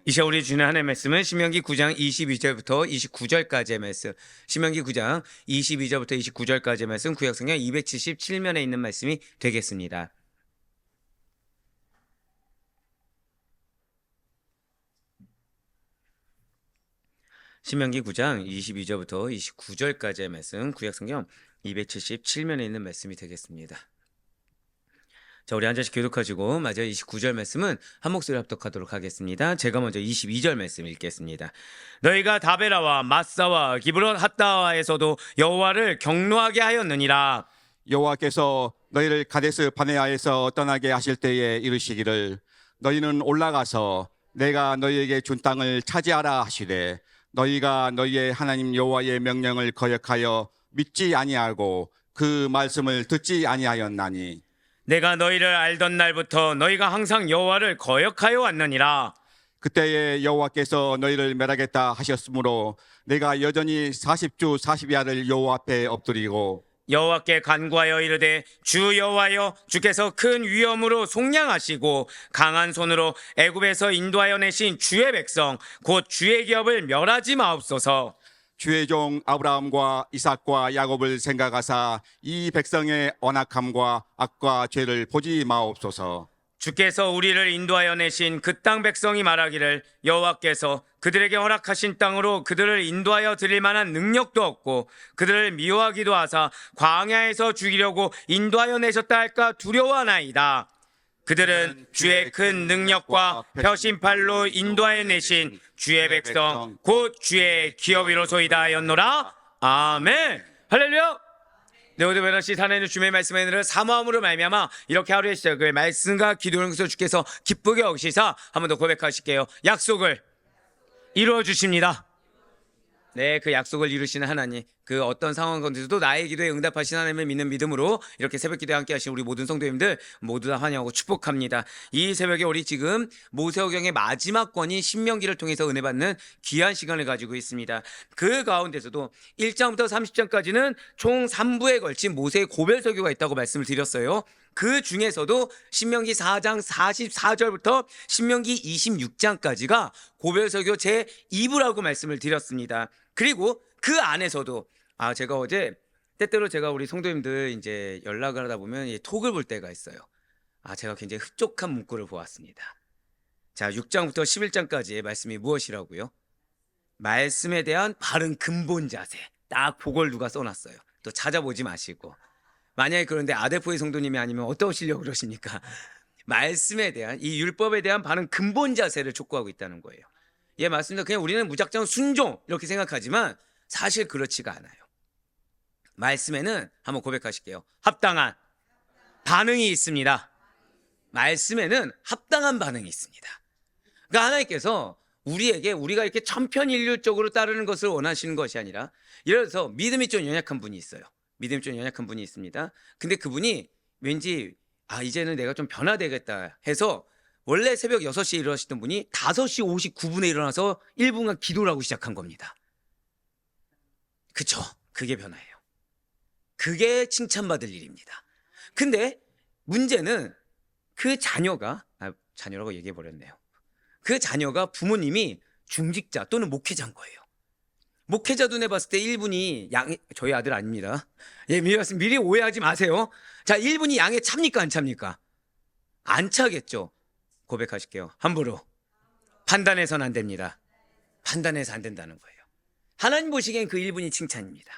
이 시간 우리 주는 하나님의 말씀은 신명기 9장 22절부터 29절까지의 말씀, 신명기 9장 22절부터 29절까지의 말씀, 구약성경 277면에 있는 말씀이 되겠습니다. 신명기 9장 22절부터 29절까지의 말씀, 구약성경 277면에 있는 말씀이 되겠습니다. 자, 우리 한 절씩 교독하시고 마저 29절 말씀은 한 목소리 합독하도록 하겠습니다. 제가 먼저 22절 말씀 읽겠습니다. 너희가 다베라와 마사와 기브롯 핫다와에서도 여호와를 경노하게 하였느니라. 여호와께서 너희를 가데스 바네아에서 떠나게 하실 때에 이르시기를 너희는 올라가서 내가 너희에게 준 땅을 차지하라 하시되 너희가 너희의 하나님 여호와의 명령을 거역하여 믿지 아니하고 그 말씀을 듣지 아니하였나니 내가 너희를 알던 날부터 너희가 항상 여호와를 거역하여 왔느니라. 그때에 여호와께서 너희를 멸하겠다 하셨으므로 내가 여전히 40주 40야를 여호와 앞에 엎드리고 여호와께 간구하여 이르되 주 여호와여, 주께서 큰 위엄으로 속량하시고 강한 손으로 애굽에서 인도하여 내신 주의 백성 곧 주의 기업을 멸하지 마옵소서. 주의 종 아브라함과 이삭과 야곱을 생각하사 이 백성의 언악함과 악과 죄를 보지 마옵소서. 주께서 우리를 인도하여 내신 그 땅 백성이 말하기를 여호와께서 그들에게 허락하신 땅으로 그들을 인도하여 드릴 만한 능력도 없고 그들을 미워하기도 하사 광야에서 죽이려고 인도하여 내셨다 할까 두려워하나이다. 그들은 주의 큰 능력과 펴신팔로 인도하여 내신 주의 백성 곧 주의 기업이로소이다 하였노라. 아멘. 할렐루야. 네, 오늘 베라시 산에는 주의 말씀에 있는 사모함으로 말미암아 이렇게 하루의 시작을 말씀과 기도를 통해서 주께서 기쁘게 여기시사 한 번 더 고백하실게요. 약속을 이루어 주십니다. 네, 그 약속을 이루시는 하나님, 그 어떤 상황 가운데서도 나의 기도에 응답하신 하나님을 믿는 믿음으로 이렇게 새벽 기도에 함께 하신 우리 모든 성도님들 모두 다 환영하고 축복합니다. 이 새벽에 우리 지금 모세오경의 마지막 권인 신명기를 통해서 은혜 받는 귀한 시간을 가지고 있습니다. 그 가운데서도 1장부터 30장까지는 총 3부에 걸친 모세의 고별 설교가 있다고 말씀을 드렸어요. 그 중에서도 신명기 4장 44절부터 신명기 26장까지가 고별설교 제2부라고 말씀을 드렸습니다. 그리고 그 안에서도 제가 어제 때때로 제가 우리 성도님들 이제 연락을 하다 보면 톡을 볼 때가 있어요. 제가 굉장히 흡족한 문구를 보았습니다. 자, 6장부터 11장까지의 말씀이 무엇이라고요? 말씀에 대한 바른 근본 자세. 딱 그걸 누가 써놨어요. 또 찾아보지 마시고. 만약에 그런데 아데포의 성도님이 아니면 어떠시려고 그러십니까? 말씀에 대한 이 율법에 대한 바른 근본 자세를 촉구하고 있다는 거예요. 예, 맞습니다. 그냥 우리는 무작정 순종 이렇게 생각하지만 사실 그렇지가 않아요. 말씀에는 한번 고백하실게요. 합당한 반응이 있습니다. 말씀에는 합당한 반응이 있습니다. 그러니까 하나님께서 우리에게 우리가 이렇게 천편일률적으로 따르는 것을 원하시는 것이 아니라 예를 들어서 믿음이 좀 연약한 분이 있어요. 믿음이 좀 연약한 분이 있습니다. 근데 그분이 왠지 이제는 내가 좀 변화되겠다 해서 원래 새벽 6시에 일어나시던 분이 5시 59분에 일어나서 1분간 기도를 하고 시작한 겁니다. 그쵸? 그게 변화예요. 그게 칭찬받을 일입니다. 근데 문제는 그 자녀가 자녀라고 얘기해버렸네요. 그 자녀가 부모님이 중직자 또는 목회자인 거예요. 목회자 눈에 봤을 때 1분이 저희 아들 아닙니다. 예, 미리 오해하지 마세요. 자, 1분이 양에 찹니까 안 찹니까? 안 차겠죠. 고백하실게요. 함부로 판단해서는 안 됩니다. 판단해서 안 된다는 거예요. 하나님 보시기엔 그 1분이 칭찬입니다.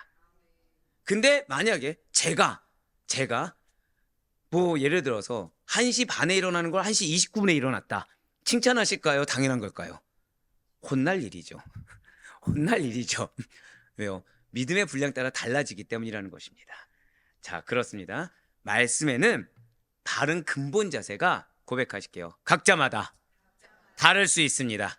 근데 만약에 제가 뭐 예를 들어서 1시 반에 일어나는 걸 1시 29분에 일어났다. 칭찬하실까요? 당연한 걸까요? 혼날 일이죠. 혼날 일이죠. 왜요? 믿음의 분량 따라 달라지기 때문이라는 것입니다. 자, 그렇습니다. 말씀에는 바른 근본 자세가 고백하실게요. 각자마다 다를 수 있습니다.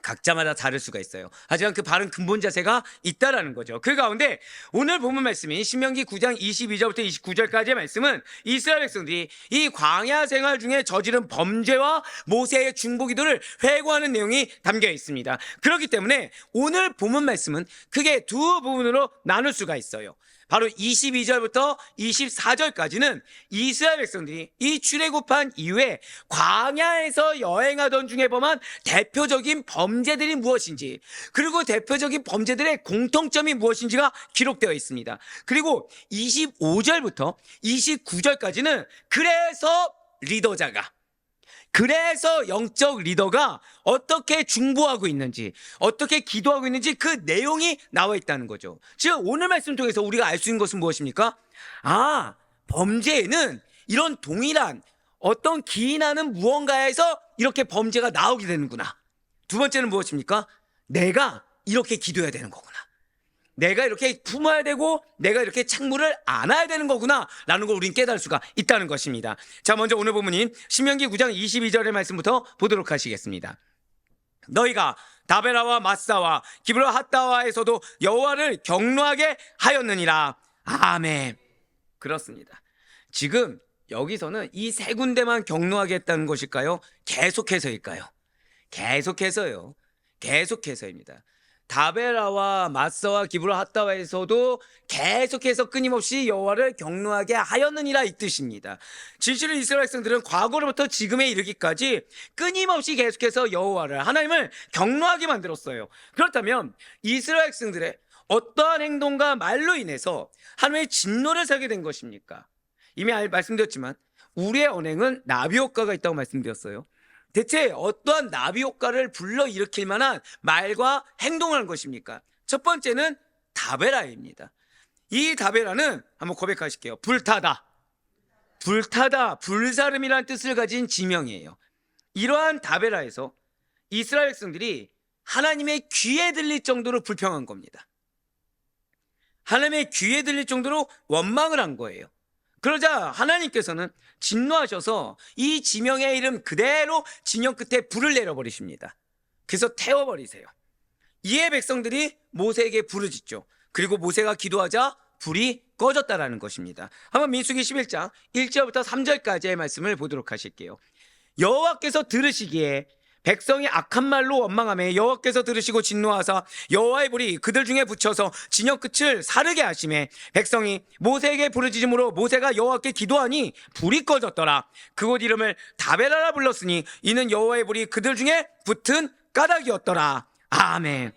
각자마다 다를 수가 있어요. 하지만 그 바른 근본 자세가 있다라는 거죠. 그 가운데 오늘 본문 말씀인 신명기 9장 22절부터 29절까지의 말씀은 이스라엘 백성들이 이 광야 생활 중에 저지른 범죄와 모세의 중보기도를 회고하는 내용이 담겨 있습니다. 그렇기 때문에 오늘 본문 말씀은 크게 두 부분으로 나눌 수가 있어요. 바로 22절부터 24절까지는 이스라엘 백성들이 이 출애굽한 이후에 광야에서 여행하던 중에 범한 대표적인 범죄들이 무엇인지, 그리고 대표적인 범죄들의 공통점이 무엇인지가 기록되어 있습니다. 그리고 25절부터 29절까지는 그래서 영적 리더가 어떻게 중보하고 있는지, 어떻게 기도하고 있는지 그 내용이 나와 있다는 거죠. 즉 오늘 말씀 통해서 우리가 알 수 있는 것은 무엇입니까? 범죄에는 이런 동일한 어떤 기인하는 무언가에서 이렇게 범죄가 나오게 되는구나. 두 번째는 무엇입니까? 내가 이렇게 기도해야 되는 거구나. 내가 이렇게 품어야 되고 내가 이렇게 창물을 안아야 되는 거구나 라는 걸 우린 깨달을 수가 있다는 것입니다. 자, 먼저 오늘 본문인 신명기 9장 22절의 말씀부터 보도록 하시겠습니다. 너희가 다베라와 마사와 기브라 핫다와에서도 여호와를 경노하게 하였느니라. 아멘. 그렇습니다. 지금 여기서는 이 세 군데만 경노하게 했다는 것일까요? 계속해서일까요? 계속해서입니다. 다베라와 마사와 기브라 핫다와에서도 계속해서 끊임없이 여호와를 경노하게 하였느니라 이 뜻입니다. 진실로 이스라엘 백성들은 과거로부터 지금에 이르기까지 끊임없이 계속해서 여호와를, 하나님을 경노하게 만들었어요. 그렇다면 이스라엘 백성들의 어떠한 행동과 말로 인해서 하나님의 진노를 사게 된 것입니까? 이미 말씀드렸지만 우리의 언행은 나비 효과가 있다고 말씀드렸어요. 대체 어떠한 나비 효과를 불러일으킬 만한 말과 행동을 한 것입니까? 첫 번째는 다베라입니다. 이 다베라는 한번 고백하실게요. 불타다, 불사름이라는 뜻을 가진 지명이에요. 이러한 다베라에서 이스라엘 백성들이 하나님의 귀에 들릴 정도로 불평한 겁니다. 하나님의 귀에 들릴 정도로 원망을 한 거예요. 그러자 하나님께서는 진노하셔서 이 지명의 이름 그대로 진영 끝에 불을 내려버리십니다. 그래서 태워버리세요. 이에 백성들이 모세에게 부르짖죠. 그리고 모세가 기도하자 불이 꺼졌다라는 것입니다. 한번 민수기 11장 1절부터 3절까지의 말씀을 보도록 하실게요. 여호와께서 들으시기에 백성이 악한 말로 원망하며 여호와께서 들으시고 진노하사 여호와의 불이 그들 중에 붙여서 진영 끝을 사르게 하시매 백성이 모세에게 부르짖음으로 모세가 여호와께 기도하니 불이 꺼졌더라. 그곳 이름을 다베라라 불렀으니 이는 여호와의 불이 그들 중에 붙은 까닭이었더라. 아멘.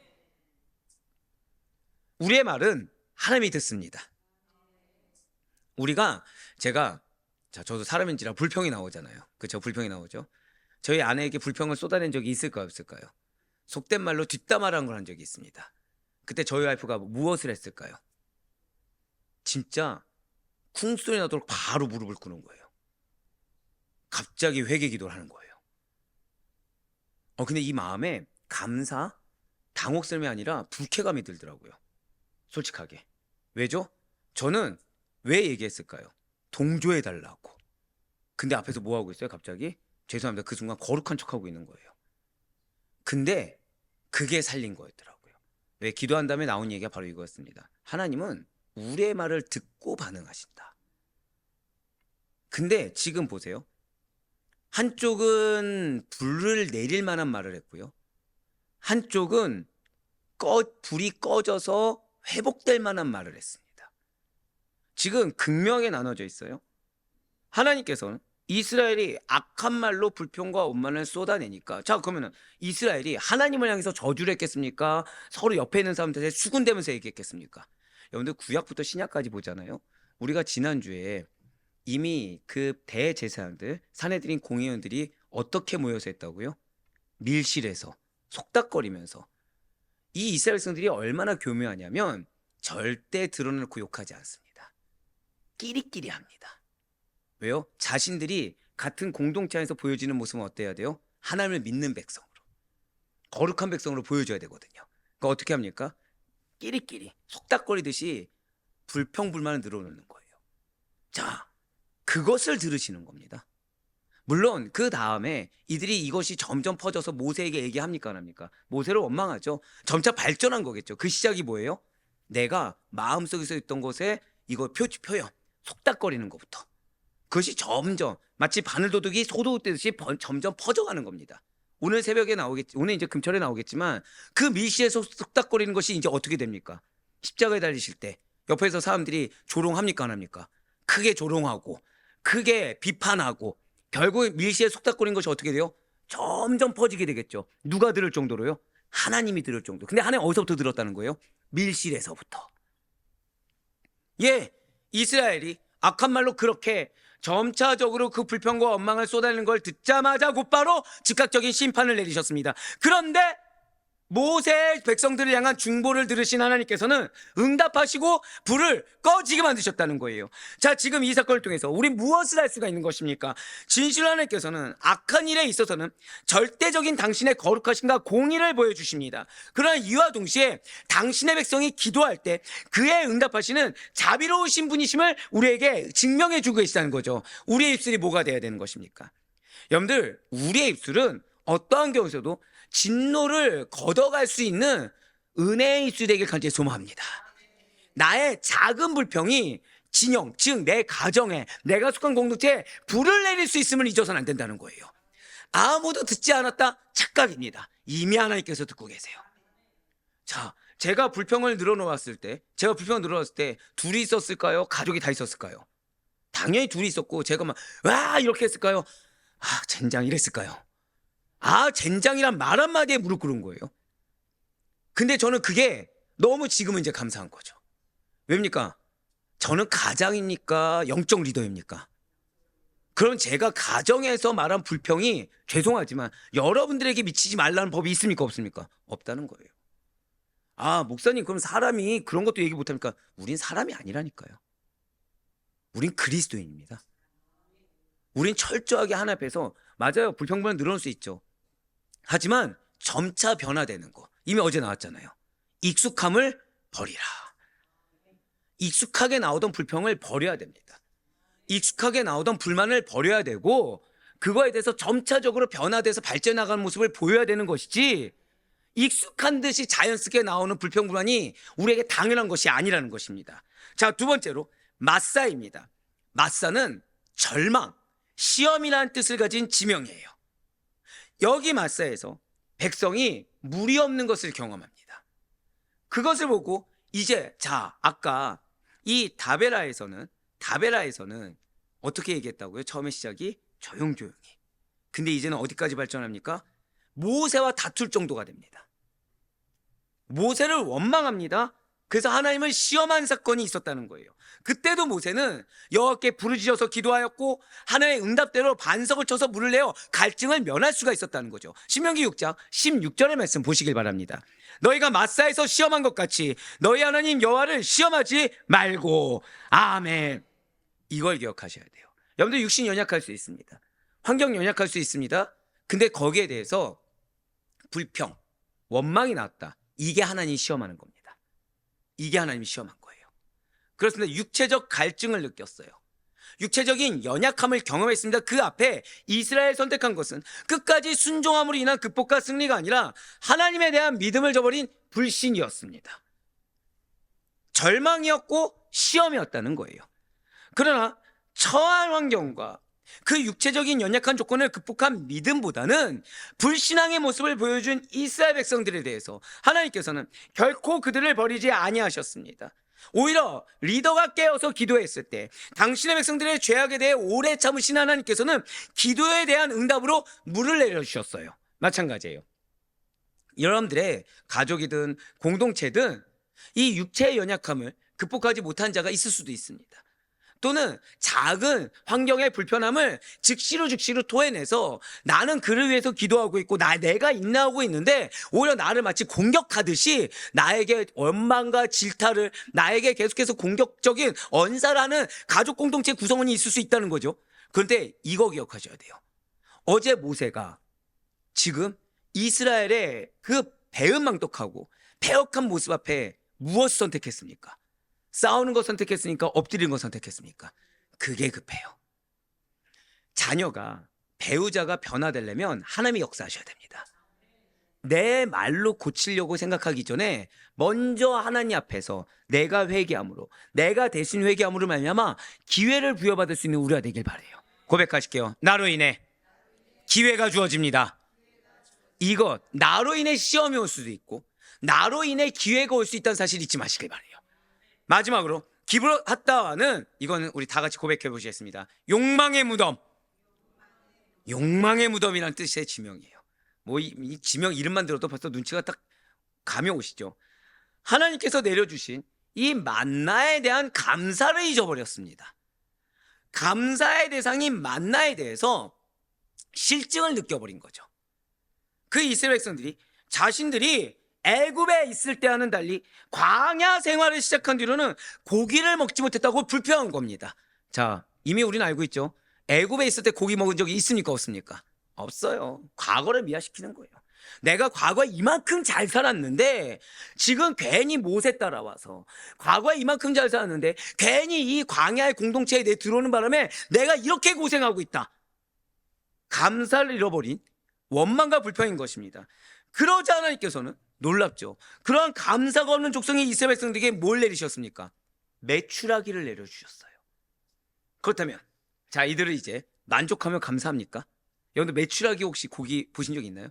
우리의 말은 하나님이 듣습니다. 저도 사람인지라 불평이 나오잖아요. 그렇죠? 불평이 나오죠. 저희 아내에게 불평을 쏟아낸 적이 있을까요, 없을까요? 속된 말로 뒷담화를 한 걸 한 적이 있습니다. 그때 저희 와이프가 무엇을 했을까요? 진짜 쿵소리 나도록 바로 무릎을 꿇는 거예요. 갑자기 회개 기도를 하는 거예요. 근데 이 마음에 감사, 당혹스러움이 아니라 불쾌감이 들더라고요. 솔직하게. 왜죠? 저는 왜 얘기했을까요? 동조해달라고. 근데 앞에서 뭐 하고 있어요, 갑자기? 죄송합니다. 그 순간 거룩한 척하고 있는 거예요. 근데 그게 살린 거였더라고요. 왜? 기도한 다음에 나온 얘기가 바로 이거였습니다. 하나님은 우리의 말을 듣고 반응하신다. 근데 지금 보세요. 한쪽은 불을 내릴 만한 말을 했고요. 한쪽은 불이 꺼져서 회복될 만한 말을 했습니다. 지금 극명하게 나눠져 있어요. 하나님께서는 이스라엘이 악한 말로 불평과 원망을 쏟아내니까, 자, 그러면은 이스라엘이 하나님을 향해서 저주를 했겠습니까? 서로 옆에 있는 사람들한테 수군대면서 얘기했겠습니까? 여러분들 구약부터 신약까지 보잖아요. 우리가 지난주에 이미 그 대제사장들, 사내들인 공의원들이 어떻게 모여서 했다고요? 밀실에서 속닥거리면서. 이 이스라엘 백성들이 얼마나 교묘하냐면 절대 드러내놓고 욕하지 않습니다. 끼리끼리 합니다. 왜요? 자신들이 같은 공동체 안에서 보여지는 모습은 어때야 돼요? 하나님을 믿는 백성으로, 거룩한 백성으로 보여줘야 되거든요. 그러니까 어떻게 합니까? 끼리끼리 속닥거리듯이 불평불만을 늘어놓는 거예요. 자, 그것을 들으시는 겁니다. 물론 그 다음에 이들이 이것이 점점 퍼져서 모세에게 얘기합니까, 안 합니까? 모세를 원망하죠. 점차 발전한 거겠죠. 그 시작이 뭐예요? 내가 마음속에서 있던 것에 이거 표현, 속닥거리는 것부터. 그것이 점점 마치 바늘도둑이 소도둑 떼듯이 점점 퍼져가는 겁니다. 오늘 새벽에 오늘 이제 금철에 나오겠지만 그 밀실에서 속닥거리는 것이 이제 어떻게 됩니까? 십자가에 달리실 때 옆에서 사람들이 조롱합니까 안 합니까? 크게 조롱하고 크게 비판하고 결국 밀시에 속닥거린 것이 어떻게 돼요? 점점 퍼지게 되겠죠. 누가 들을 정도로요? 하나님이 들을 정도. 근데 하나님 어디서부터 들었다는 거예요? 밀실에서부터. 예, 이스라엘이 악한 말로 그렇게 점차적으로 그 불평과 원망을 쏟아내는 걸 듣자마자 곧바로 즉각적인 심판을 내리셨습니다. 그런데 모세의 백성들을 향한 중보를 들으신 하나님께서는 응답하시고 불을 꺼지게 만드셨다는 거예요. 자, 지금 이 사건을 통해서 우리 무엇을 할 수가 있는 것입니까? 진실로 하나님께서는 악한 일에 있어서는 절대적인 당신의 거룩하심과 공의를 보여주십니다. 그러나 이와 동시에 당신의 백성이 기도할 때 그의 응답하시는 자비로우신 분이심을 우리에게 증명해 주고 계시다는 거죠. 우리의 입술이 뭐가 돼야 되는 것입니까? 여러분들, 우리의 입술은 어떠한 경우에서도 진노를 걷어갈 수 있는 은혜의 입술이 되길 간절히 소망합니다. 나의 작은 불평이 진영, 즉 내 가정에, 내가 속한 공동체에 불을 내릴 수 있음을 잊어서는 안 된다는 거예요. 아무도 듣지 않았다? 착각입니다. 이미 하나님께서 듣고 계세요. 자, 제가 불평을 늘어놓았을 때 둘이 있었을까요? 가족이 다 있었을까요? 당연히 둘이 있었고 제가 막 와 이렇게 했을까요? 아, 젠장 이랬을까요? 아, 젠장이란 말 한마디에 무릎 꿇은 거예요. 근데 저는 그게 너무 지금은 이제 감사한 거죠. 왜입니까? 저는 가장입니까? 영적 리더입니까? 그럼 제가 가정에서 말한 불평이 죄송하지만 여러분들에게 미치지 말라는 법이 있습니까? 없습니까? 없다는 거예요. 아, 목사님 그럼 사람이 그런 것도 얘기 못합니까? 우린 사람이 아니라니까요. 우린 그리스도인입니다. 우린 철저하게 하나 앞에서 맞아요. 불평불만 늘어날 수 있죠. 하지만 점차 변화되는 거 이미 어제 나왔잖아요. 익숙함을 버리라. 익숙하게 나오던 불평을 버려야 됩니다. 익숙하게 나오던 불만을 버려야 되고 그거에 대해서 점차적으로 변화돼서 발전해 나가는 모습을 보여야 되는 것이지 익숙한 듯이 자연스럽게 나오는 불평불만이 우리에게 당연한 것이 아니라는 것입니다. 자, 두 번째로 마사입니다. 마사는 절망, 시험이라는 뜻을 가진 지명이에요. 여기 마사에서 백성이 물이 없는 것을 경험합니다. 그것을 보고 이제 자, 아까 이 다베라에서는 어떻게 얘기했다고요? 처음에 시작이 조용조용히. 근데 이제는 어디까지 발전합니까? 모세와 다툴 정도가 됩니다. 모세를 원망합니다. 그래서 하나님을 시험한 사건이 있었다는 거예요. 그때도 모세는 여호와께 부르짖어서 기도하였고 하나님의 응답대로 반석을 쳐서 물을 내어 갈증을 면할 수가 있었다는 거죠. 신명기 6장 16절의 말씀 보시길 바랍니다. 너희가 마사에서 시험한 것 같이 너희 하나님 여호와를 시험하지 말고. 아멘. 이걸 기억하셔야 돼요. 여러분들 육신이 연약할 수 있습니다. 환경 연약할 수 있습니다. 근데 거기에 대해서 불평, 원망이 나왔다. 이게 하나님이 시험하는 겁니다. 이게 하나님이 시험한 거예요. 그렇습니다. 육체적 갈증을 느꼈어요. 육체적인 연약함을 경험했습니다. 그 앞에 이스라엘 선택한 것은 끝까지 순종함으로 인한 극복과 승리가 아니라 하나님에 대한 믿음을 저버린 불신이었습니다. 절망이었고 시험이었다는 거예요. 그러나 처한 환경과 그 육체적인 연약한 조건을 극복한 믿음보다는 불신앙의 모습을 보여준 이스라엘 백성들에 대해서 하나님께서는 결코 그들을 버리지 아니하셨습니다. 오히려 리더가 깨어서 기도했을 때 당신의 백성들의 죄악에 대해 오래 참으신 하나님께서는 기도에 대한 응답으로 물을 내려주셨어요. 마찬가지예요. 여러분들의 가족이든 공동체든 이 육체의 연약함을 극복하지 못한 자가 있을 수도 있습니다. 또는 작은 환경의 불편함을 즉시로 토해내서 나는 그를 위해서 기도하고 있고 내가 인내하고 있는데 오히려 나를 마치 공격하듯이 나에게 원망과 질타를 나에게 계속해서 공격적인 언사라는 가족 공동체 구성원이 있을 수 있다는 거죠. 그런데 이거 기억하셔야 돼요. 어제 모세가 지금 이스라엘의 그 배은망덕하고 패역한 모습 앞에 무엇을 선택했습니까? 싸우는 거 선택했습니까? 엎드리는 거 선택했습니까? 그게 급해요. 자녀가, 배우자가 변화되려면 하나님이 역사하셔야 됩니다. 내 말로 고치려고 생각하기 전에 먼저 하나님 앞에서 내가 회개함으로, 내가 대신 회개함으로 말미암아 기회를 부여받을 수 있는 우리가 되길 바라요. 고백하실게요. 나로 인해 기회가 주어집니다. 이것, 나로 인해 시험이 올 수도 있고 나로 인해 기회가 올 수 있다는 사실 잊지 마시길 바라요. 마지막으로 기브롯하다와는 이거는 우리 다 같이 고백해 보시겠습니다. 욕망의 무덤. 욕망의 무덤이란 뜻의 지명이에요. 뭐 이 지명 이름만 들어도 벌써 눈치가 딱 감이 오시죠. 하나님께서 내려주신 이 만나에 대한 감사를 잊어버렸습니다. 감사의 대상인 만나에 대해서 실증을 느껴버린 거죠. 그 이스라엘 백성들이 자신들이 애굽에 있을 때와는 달리 광야 생활을 시작한 뒤로는 고기를 먹지 못했다고 불평한 겁니다. 자, 이미 우리는 알고 있죠. 애굽에 있을 때 고기 먹은 적이 있습니까, 없습니까? 없어요. 과거를 미화시키는 거예요. 내가 과거에 이만큼 잘 살았는데 지금 괜히 못에 따라와서 과거에 이만큼 잘 살았는데 괜히 이 광야의 공동체에 내 들어오는 바람에 내가 이렇게 고생하고 있다. 감사를 잃어버린 원망과 불평인 것입니다. 그러자 하나님께서는 놀랍죠. 그러한 감사가 없는 족속의 이스라엘 백성들에게 뭘 내리셨습니까? 메추라기를 내려주셨어요. 그렇다면 자, 이들은 이제 만족하며 감사합니까? 여러분들 메추라기 혹시 고기 보신 적 있나요?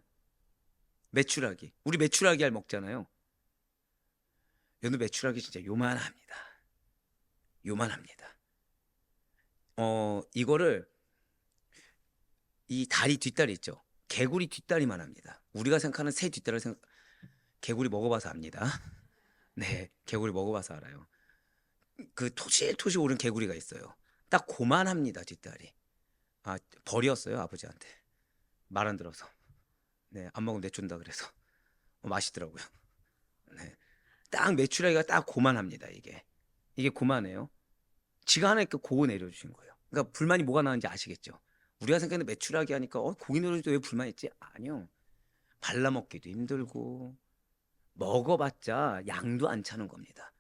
메추라기. 우리 메추라기 알 먹잖아요. 여러분들 메추라기 진짜 요만합니다. 요만합니다. 이거를 이 다리 뒷다리 있죠. 개구리 뒷다리만 합니다. 우리가 생각하는 새 뒷다리를 개구리 먹어봐서 압니다. 네, 개구리 먹어봐서 알아요. 그 토실토실 오른 개구리가 있어요. 딱 고만합니다, 뒷다리. 아, 벌이었어요, 아버지한테. 말 안 들어서. 네, 안 먹으면 내준다 그래서. 맛있더라고요. 네, 딱 메추라기가 딱 고만합니다, 이게. 이게 고만해요. 지가 하나님께 고거 내려주신 거예요. 그러니까 불만이 뭐가 나는지 아시겠죠? 우리가 생각하는 메추라기 하니까 고기 내려주도 왜 불만 있지? 아니요. 발라먹기도 힘들고 먹어봤자 양도 안 차는 겁니다.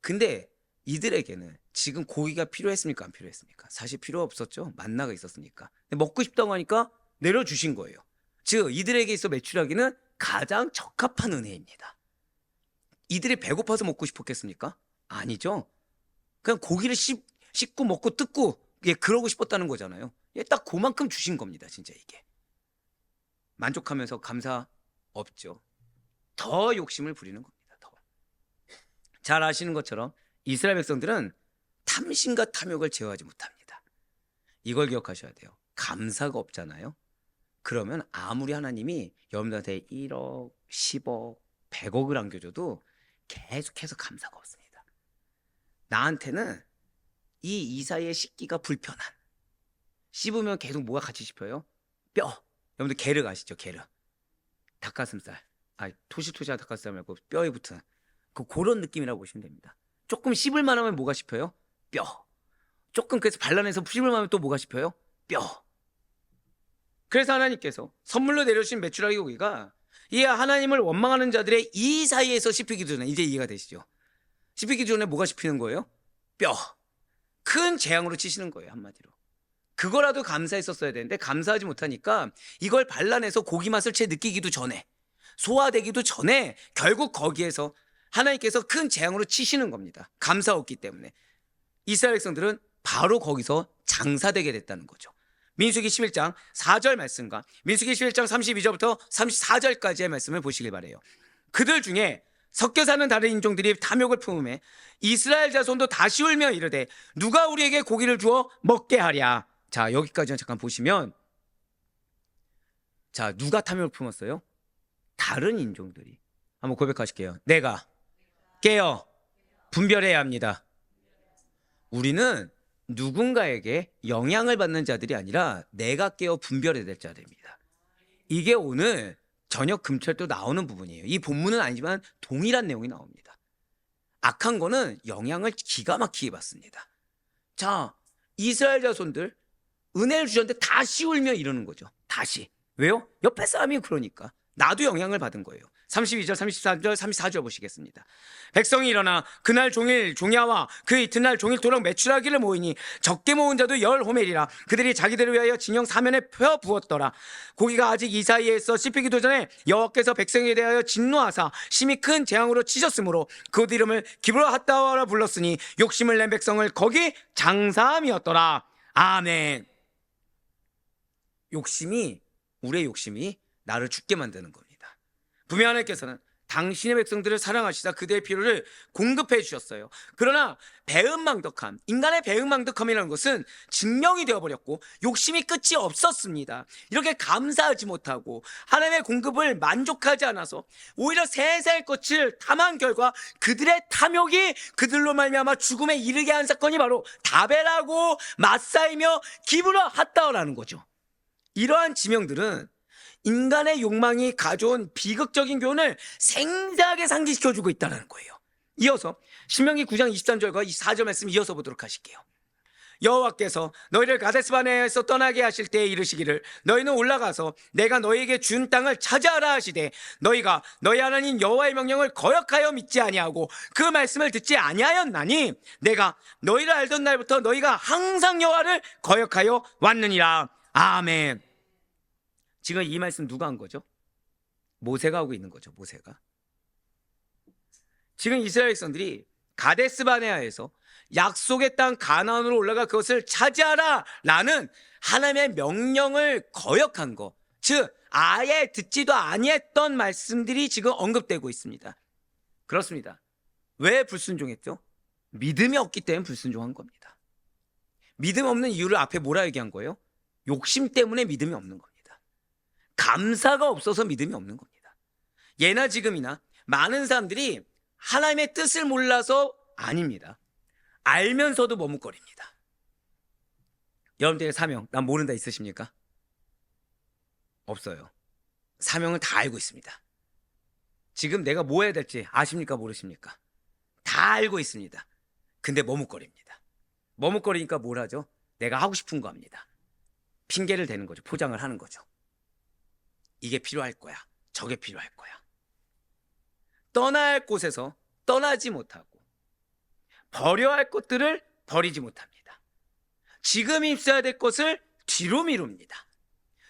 근데 이들에게는 지금 고기가 필요했습니까? 안 필요했습니까? 사실 필요 없었죠. 만나가 있었으니까. 먹고 싶다고 하니까 내려주신 거예요. 즉 이들에게 있어 메추라기는 가장 적합한 은혜입니다. 이들이 배고파서 먹고 싶었겠습니까? 아니죠. 그냥 고기를 씹고 먹고 뜯고 그러고 싶었다는 거잖아요. 딱 그만큼 주신 겁니다. 진짜 이게. 만족하면서 감사 없죠. 더 욕심을 부리는 겁니다. 더. 잘 아시는 것처럼 이스라엘 백성들은 탐심과 탐욕을 제어하지 못합니다. 이걸 기억하셔야 돼요. 감사가 없잖아요. 그러면 아무리 하나님이 여러분들한테 1억, 10억, 100억을 안겨줘도 계속해서 감사가 없습니다. 나한테는 이 사이에 씹기가 불편한. 씹으면 계속 뭐가 같이 씹혀요? 뼈. 여러분들 게르 아시죠? 게르. 닭가슴살. 토시토시한 닭가슴살 말고 뼈에 붙은 그런 느낌이라고 보시면 됩니다. 조금 씹을 만하면 뭐가 씹혀요? 뼈. 조금 그래서 발라내서 씹을 만하면 또 뭐가 씹혀요? 뼈. 그래서 하나님께서 선물로 내려주신 메추라기 고기가 이 하나님을 원망하는 자들의 이 사이에서 씹히기 전에 이제 이해가 되시죠? 씹히기 전에 뭐가 씹히는 거예요? 뼈. 큰 재앙으로 치시는 거예요, 한마디로. 그거라도 감사했었어야 되는데 감사하지 못하니까 이걸 발라내서 고기 맛을 채 느끼기도 전에 소화되기도 전에 결국 거기에서 하나님께서 큰 재앙으로 치시는 겁니다. 감사 없기 때문에. 이스라엘 백성들은 바로 거기서 장사되게 됐다는 거죠. 민수기 11장 4절 말씀과 민수기 11장 32절부터 34절까지의 말씀을 보시길 바라요. 그들 중에 섞여 사는 다른 인종들이 탐욕을 품음에 이스라엘 자손도 다시 울며 이르되 누가 우리에게 고기를 주어 먹게 하랴. 자, 여기까지는 잠깐 보시면 자, 누가 탐욕을 품었어요? 다른 인종들이. 한번 고백하실게요. 내가 깨어 분별해야 합니다. 우리는 누군가에게 영향을 받는 자들이 아니라 내가 깨어 분별해야 될 자들입니다. 이게 오늘 저녁 금철도 나오는 부분이에요. 이 본문은 아니지만 동일한 내용이 나옵니다. 악한 거는 영향을 기가 막히게 받습니다. 자, 이스라엘 자손들 은혜를 주셨는데 다시 울며 이러는 거죠. 다시. 왜요? 옆에 사람이 그러니까. 나도 영향을 받은 거예요. 32절, 33절, 34절 보시겠습니다. 백성이 일어나 그날 종일 종야와 그 이튿날 종일토록 메추라기를 모이니 적게 모은 자도 10호멜이라. 그들이 자기들을 위하여 진영 사면에 펴 부었더라. 고기가 아직 이 사이에 있어 씹히기도 전에 여호와께서 백성에 대하여 진노하사 심히 큰 재앙으로 치셨으므로 그 이름을 기브롯하다와라 불렀으니 욕심을 낸 백성을 거기 장사함이었더라. 아멘. 우리의 욕심이 나를 죽게 만드는 겁니다. 분명 하나님께서는 당신의 백성들을 사랑하시다 그들의 필요를 공급해 주셨어요. 그러나 배은망덕함, 인간의 배은망덕함이라는 것은 증명이 되어버렸고 욕심이 끝이 없었습니다. 이렇게 감사하지 못하고 하나님의 공급을 만족하지 않아서 오히려 세세의 것을 탐한 결과 그들의 탐욕이 그들로 말미암아 죽음에 이르게 한 사건이 바로 다벨하고 마사이며 기브라 핫다라는 거죠. 이러한 지명들은 인간의 욕망이 가져온 비극적인 교훈을 생생하게 상기시켜주고 있다는 거예요. 이어서 신명기 9장 23절과 24절 말씀 이어서 보도록 하실게요. 여호와께서 너희를 가데스바네아에서 떠나게 하실 때에 이르시기를 너희는 올라가서 내가 너희에게 준 땅을 차지하라 하시되 너희가 너희 하나님 여호와의 명령을 거역하여 믿지 아니하고 그 말씀을 듣지 아니하였나니 내가 너희를 알던 날부터 너희가 항상 여호와를 거역하여 왔느니라. 아멘. 지금 이 말씀 누가 한 거죠? 모세가 하고 있는 거죠. 모세가. 지금 이스라엘 백성들이 가데스바네아에서 약속의 땅 가나안으로 올라가 그것을 차지하라 라는 하나님의 명령을 거역한 거, 즉 아예 듣지도 아니했던 말씀들이 지금 언급되고 있습니다. 그렇습니다. 왜 불순종했죠? 믿음이 없기 때문에 불순종한 겁니다. 믿음 없는 이유를 앞에 뭐라 얘기한 거예요? 욕심 때문에 믿음이 없는 겁니다. 감사가 없어서 믿음이 없는 겁니다. 예나 지금이나 많은 사람들이 하나님의 뜻을 몰라서 아닙니다. 알면서도 머뭇거립니다. 여러분들의 사명, 난 모른다 있으십니까? 없어요. 사명을 다 알고 있습니다. 지금 내가 뭐 해야 될지 아십니까? 모르십니까? 다 알고 있습니다. 근데 머뭇거립니다. 머뭇거리니까 뭘 하죠? 내가 하고 싶은 거 합니다. 핑계를 대는 거죠. 포장을 하는 거죠. 이게 필요할 거야. 저게 필요할 거야. 떠나야 할 곳에서 떠나지 못하고 버려야 할 것들을 버리지 못합니다. 지금 있어야 될 것을 뒤로 미룹니다.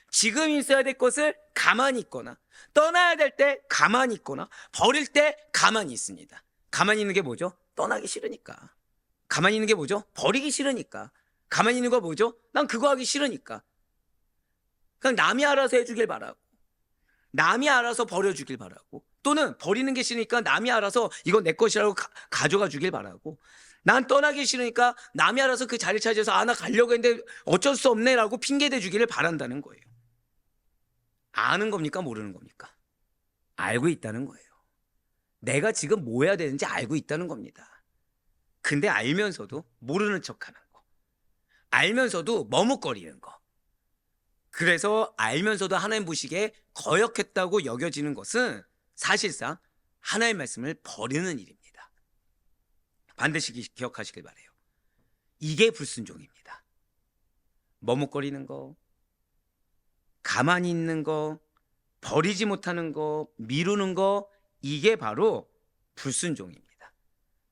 지금 있어야 될 것을 가만히 있거나 떠나야 될 때 가만히 있거나 버릴 때 가만히 있습니다. 가만히 있는 게 뭐죠? 떠나기 싫으니까. 가만히 있는 게 뭐죠? 버리기 싫으니까. 가만히 있는 거 뭐죠? 난 그거 하기 싫으니까. 그냥 남이 알아서 해주길 바라고, 남이 알아서 버려주길 바라고, 또는 버리는 게 싫으니까 남이 알아서 이건 내 것이라고 가져가 주길 바라고, 난 떠나기 싫으니까 남이 알아서 그 자리를 차지해서 나 가려고 했는데 어쩔 수 없네 라고 핑계대 주기를 바란다는 거예요. 아는 겁니까? 모르는 겁니까? 알고 있다는 거예요. 내가 지금 뭐 해야 되는지 알고 있다는 겁니다. 근데 알면서도 모르는 척하는 거, 알면서도 머뭇거리는 거, 그래서 알면서도 하나님 보시기에 거역했다고 여겨지는 것은 사실상 하나님의 말씀을 버리는 일입니다. 반드시 기억하시길 바라요. 이게 불순종입니다. 머뭇거리는 거, 가만히 있는 거, 버리지 못하는 거, 미루는 거, 이게 바로 불순종입니다.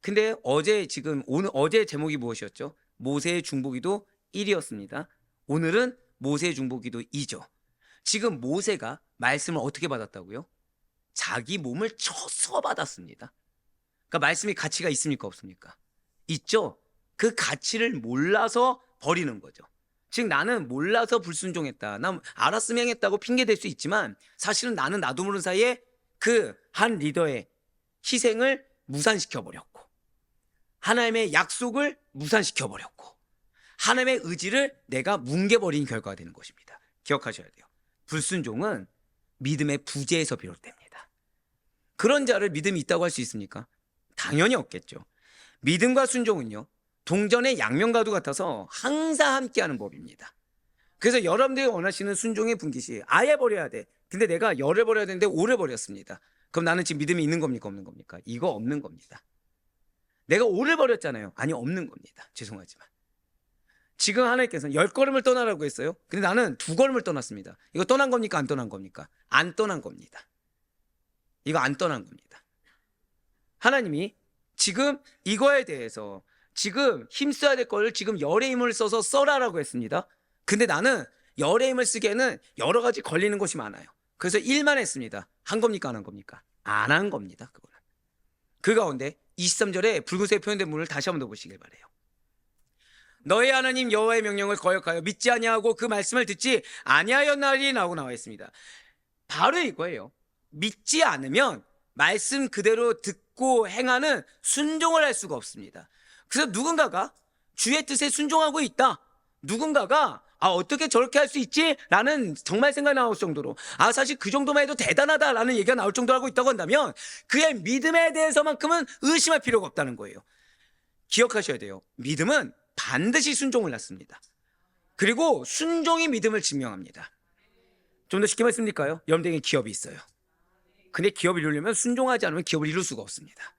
근데 어제 제목이 무엇이었죠? 모세의 중보기도 1이었습니다. 오늘은 모세의 중보기도 2죠. 지금 모세가 말씀을 어떻게 받았다고요? 자기 몸을 쳐서 받았습니다. 그러니까 말씀이 가치가 있습니까? 없습니까? 있죠. 그 가치를 몰라서 버리는 거죠. 즉 나는 몰라서 불순종했다, 난 알았으면 행했다고 핑계댈 수 있지만 사실은 나는 나도 모르는 사이에 그 한 리더의 희생을 무산시켜버렸고, 하나님의 약속을 무산시켜버렸고, 하나님의 의지를 내가 뭉개버린 결과가 되는 것입니다. 기억하셔야 돼요. 불순종은 믿음의 부재에서 비롯됩니다. 그런 자를 믿음이 있다고 할 수 있습니까? 당연히 없겠죠. 믿음과 순종은요, 동전의 양면과도 같아서 항상 함께하는 법입니다. 그래서 여러분들이 원하시는 순종의 분깃이 아예 버려야 돼. 근데 내가 열을 버려야 되는데 오를 버렸습니다. 그럼 나는 지금 믿음이 있는 겁니까? 없는 겁니까? 이거 없는 겁니다. 내가 오를 버렸잖아요. 아니, 없는 겁니다. 죄송하지만. 지금 하나님께서는 10걸음을 떠나라고 했어요. 근데 나는 2걸음을 떠났습니다. 이거 떠난 겁니까? 안 떠난 겁니까? 안 떠난 겁니다. 이거 안 떠난 겁니다. 하나님이 지금 이거에 대해서 지금 힘써야 될 거를 지금 열의 힘을 써서 써라라고 했습니다. 근데 나는 열의 힘을 쓰기에는 여러 가지 걸리는 것이 많아요. 그래서 일만 했습니다. 한 겁니까? 안 한 겁니까? 안 한 겁니다. 그거는. 그 가운데 23절에 붉은색 표현된 문을 다시 한번 더 보시길 바라요. 너희 하나님 여호와의 명령을 거역하여 믿지 아니하고 그 말씀을 듣지 아니하였나니 라고 나와 있습니다. 바로 이거예요. 믿지 않으면 말씀 그대로 듣고 행하는 순종을 할 수가 없습니다. 그래서 누군가가 주의 뜻에 순종하고 있다. 누군가가 어떻게 저렇게 할 수 있지? 라는 정말 생각이 나올 정도로 사실 그 정도만 해도 대단하다라는 얘기가 나올 정도로 하고 있다고 한다면 그의 믿음에 대해서만큼은 의심할 필요가 없다는 거예요. 기억하셔야 돼요. 믿음은 반드시 순종을 낳습니다. 그리고 순종이 믿음을 증명합니다. 좀 더 쉽게 말씀드릴까요? 여러분들에게 기업이 있어요. 근데 기업을 이루려면 순종하지 않으면 기업을 이룰 수가 없습니다.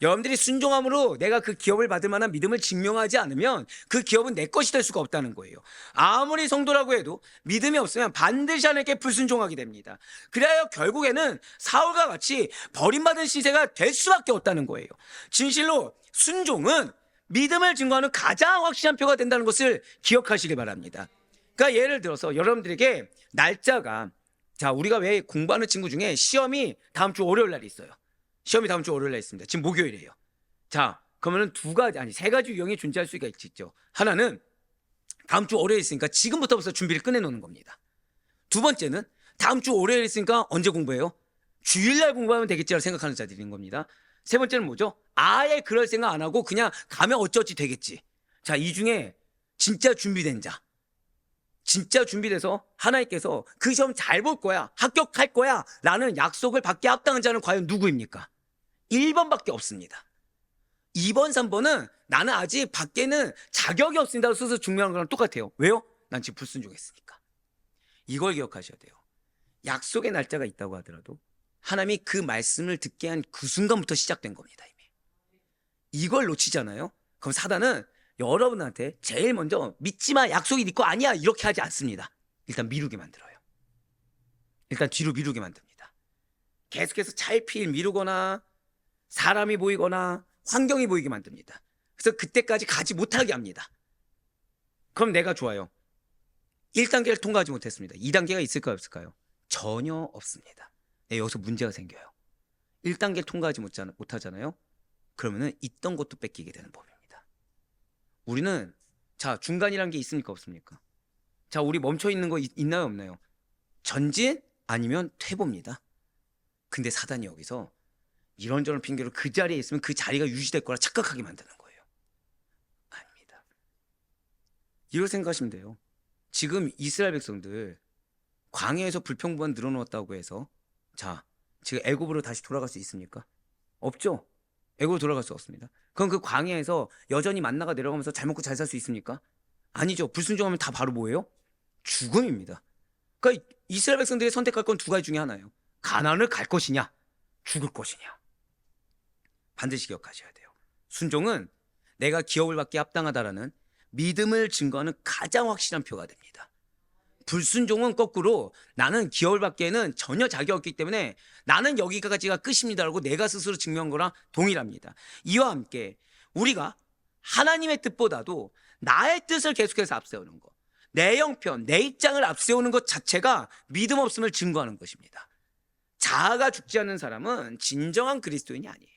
여러분들이 순종함으로 내가 그 기업을 받을 만한 믿음을 증명하지 않으면 그 기업은 내 것이 될 수가 없다는 거예요. 아무리 성도라고 해도 믿음이 없으면 반드시 하나님께 불순종하게 됩니다. 그래야 결국에는 사울과 같이 버림받은 시세가 될 수밖에 없다는 거예요. 진실로 순종은 믿음을 증거하는 가장 확실한 표가 된다는 것을 기억하시길 바랍니다. 그러니까 예를 들어서 여러분들에게 날짜가 우리가 왜 공부하는 친구 중에 시험이 다음 주 월요일 날이 있어요. 시험이 다음 주 월요일 날 있습니다. 지금 목요일이에요. 그러면은 세 가지 유형이 존재할 수가 있죠. 하나는 다음 주 월요일 있으니까 지금부터 벌써 준비를 끝내놓는 겁니다. 두 번째는 다음 주 월요일 있으니까 언제 공부해요? 주일날 공부하면 되겠지라고 생각하는 자들인 겁니다. 세 번째는 뭐죠? 아예 그럴 생각 안 하고 그냥 가면 어쩌지 되겠지. 이 중에 진짜 준비된 자, 진짜 준비돼서 하나님께서 그 시험 잘 볼 거야, 합격할 거야 라는 약속을 받게 합당한 자는 과연 누구입니까? 1번밖에 없습니다. 2번, 3번은 나는 아직 밖에는 자격이 없습니다 스스로 증명하는 거랑 똑같아요. 왜요? 난 지금 불순종했으니까. 이걸 기억하셔야 돼요. 약속의 날짜가 있다고 하더라도 하나님이 그 말씀을 듣게 한 그 순간부터 시작된 겁니다. 이미. 이걸 놓치잖아요. 그럼 사단은 여러분한테 제일 먼저 믿지마, 약속이 네 거 아니야 이렇게 하지 않습니다. 일단 미루게 만들어요. 일단 뒤로 미루게 만듭니다. 계속해서 차일피일 미루거나 사람이 보이거나 환경이 보이게 만듭니다. 그래서 그때까지 가지 못하게 합니다. 그럼 내가 좋아요. 1단계를 통과하지 못했습니다. 2단계가 있을까요 없을까요? 전혀 없습니다. 여기서 문제가 생겨요. 1단계를 통과하지 못하잖아요. 그러면은 있던 것도 뺏기게 되는 법입니다. 우리는 중간이라는 게 있습니까 없습니까? 우리 멈춰 있는 거 있나요 없나요? 전진 아니면 퇴보입니다. 근데 사단이 여기서 이런저런 핑계로 그 자리에 있으면 그 자리가 유지될 거라 착각하게 만드는 거예요. 아닙니다. 이렇게 생각하시면 돼요. 지금 이스라엘 백성들 광야에서 불평불만 늘어놓았다고 해서 지금 애굽으로 다시 돌아갈 수 있습니까? 없죠. 애굽으로 돌아갈 수 없습니다. 그럼 그 광야에서 여전히 만나가 내려가면서 잘 먹고 잘 살 수 있습니까? 아니죠. 불순종하면 다 바로 뭐예요? 죽음입니다. 그러니까 이스라엘 백성들이 선택할 건 두 가지 중에 하나예요. 가나안을 갈 것이냐, 죽을 것이냐. 반드시 기억하셔야 돼요. 순종은 내가 기업을 받기에 합당하다라는 믿음을 증거하는 가장 확실한 표가 됩니다. 불순종은 거꾸로 나는 기업을 받기에는 전혀 자격이 없기 때문에 나는 여기까지가 끝입니다라고 내가 스스로 증명한 거랑 동일합니다. 이와 함께 우리가 하나님의 뜻보다도 나의 뜻을 계속해서 앞세우는 것, 내 형편, 내 입장을 앞세우는 것 자체가 믿음 없음을 증거하는 것입니다. 자아가 죽지 않는 사람은 진정한 그리스도인이 아니에요.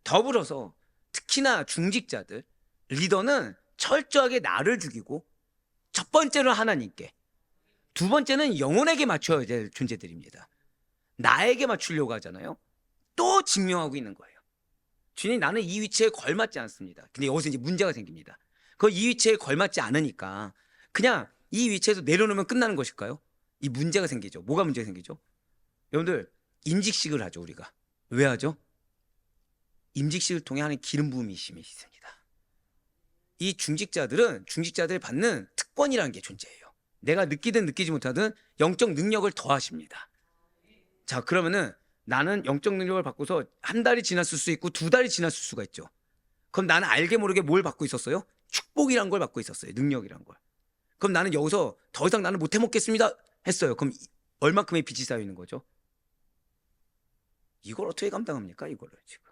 더불어서 특히나 중직자들, 리더는 철저하게 나를 죽이고 첫 번째는 하나님께, 두 번째는 영혼에게 맞춰야 될 존재들입니다. 나에게 맞추려고 하잖아요. 또 증명하고 있는 거예요. 주님, 나는 이 위치에 걸맞지 않습니다. 근데 여기서 이제 문제가 생깁니다. 이 위치에 걸맞지 않으니까 그냥 이 위치에서 내려놓으면 끝나는 것일까요? 이 문제가 생기죠. 뭐가 문제가 생기죠? 여러분들, 임직식을 하죠. 우리가 왜 하죠? 임직식을 통해 하는 기름 부음이 있습니다. 이 중직자들은 중직자들 받는 특권이라는 게 존재해요. 내가 느끼든 느끼지 못하든 영적 능력을 더하십니다. 그러면은 나는 영적 능력을 받고서 한 달이 지났을 수 있고 두 달이 지났을 수가 있죠. 그럼 나는 알게 모르게 뭘 받고 있었어요? 축복이란 걸 받고 있었어요. 능력이란 걸. 그럼 나는 여기서 더 이상 나는 못 해먹겠습니다 했어요. 그럼 얼마큼의 빚이 쌓여 있는 거죠? 이걸 어떻게 감당합니까? 이거를 지금.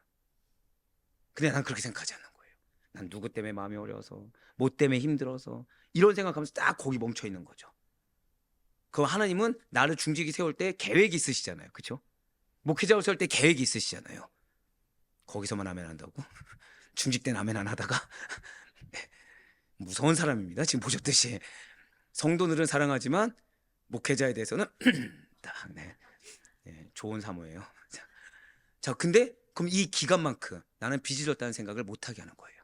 근데 난 그렇게 생각하지 않는 거예요. 난 누구 때문에 마음이 어려워서, 뭐 때문에 힘들어서 이런 생각하면서 딱 거기 멈춰 있는 거죠. 그럼 하나님은 나를 중직이 세울 때 계획이 있으시잖아요. 그렇죠? 목회자로 세울 때 계획이 있으시잖아요. 거기서만 아멘 한다고? 중직 때는 아멘 안 하다가 네. 무서운 사람입니다. 지금 보셨듯이 성도들은 사랑하지만 목회자에 대해서는 딱 네. 좋은 사모예요. 자, 근데 그럼 이 기간만큼 나는 빚을 졌다는 생각을 못하게 하는 거예요.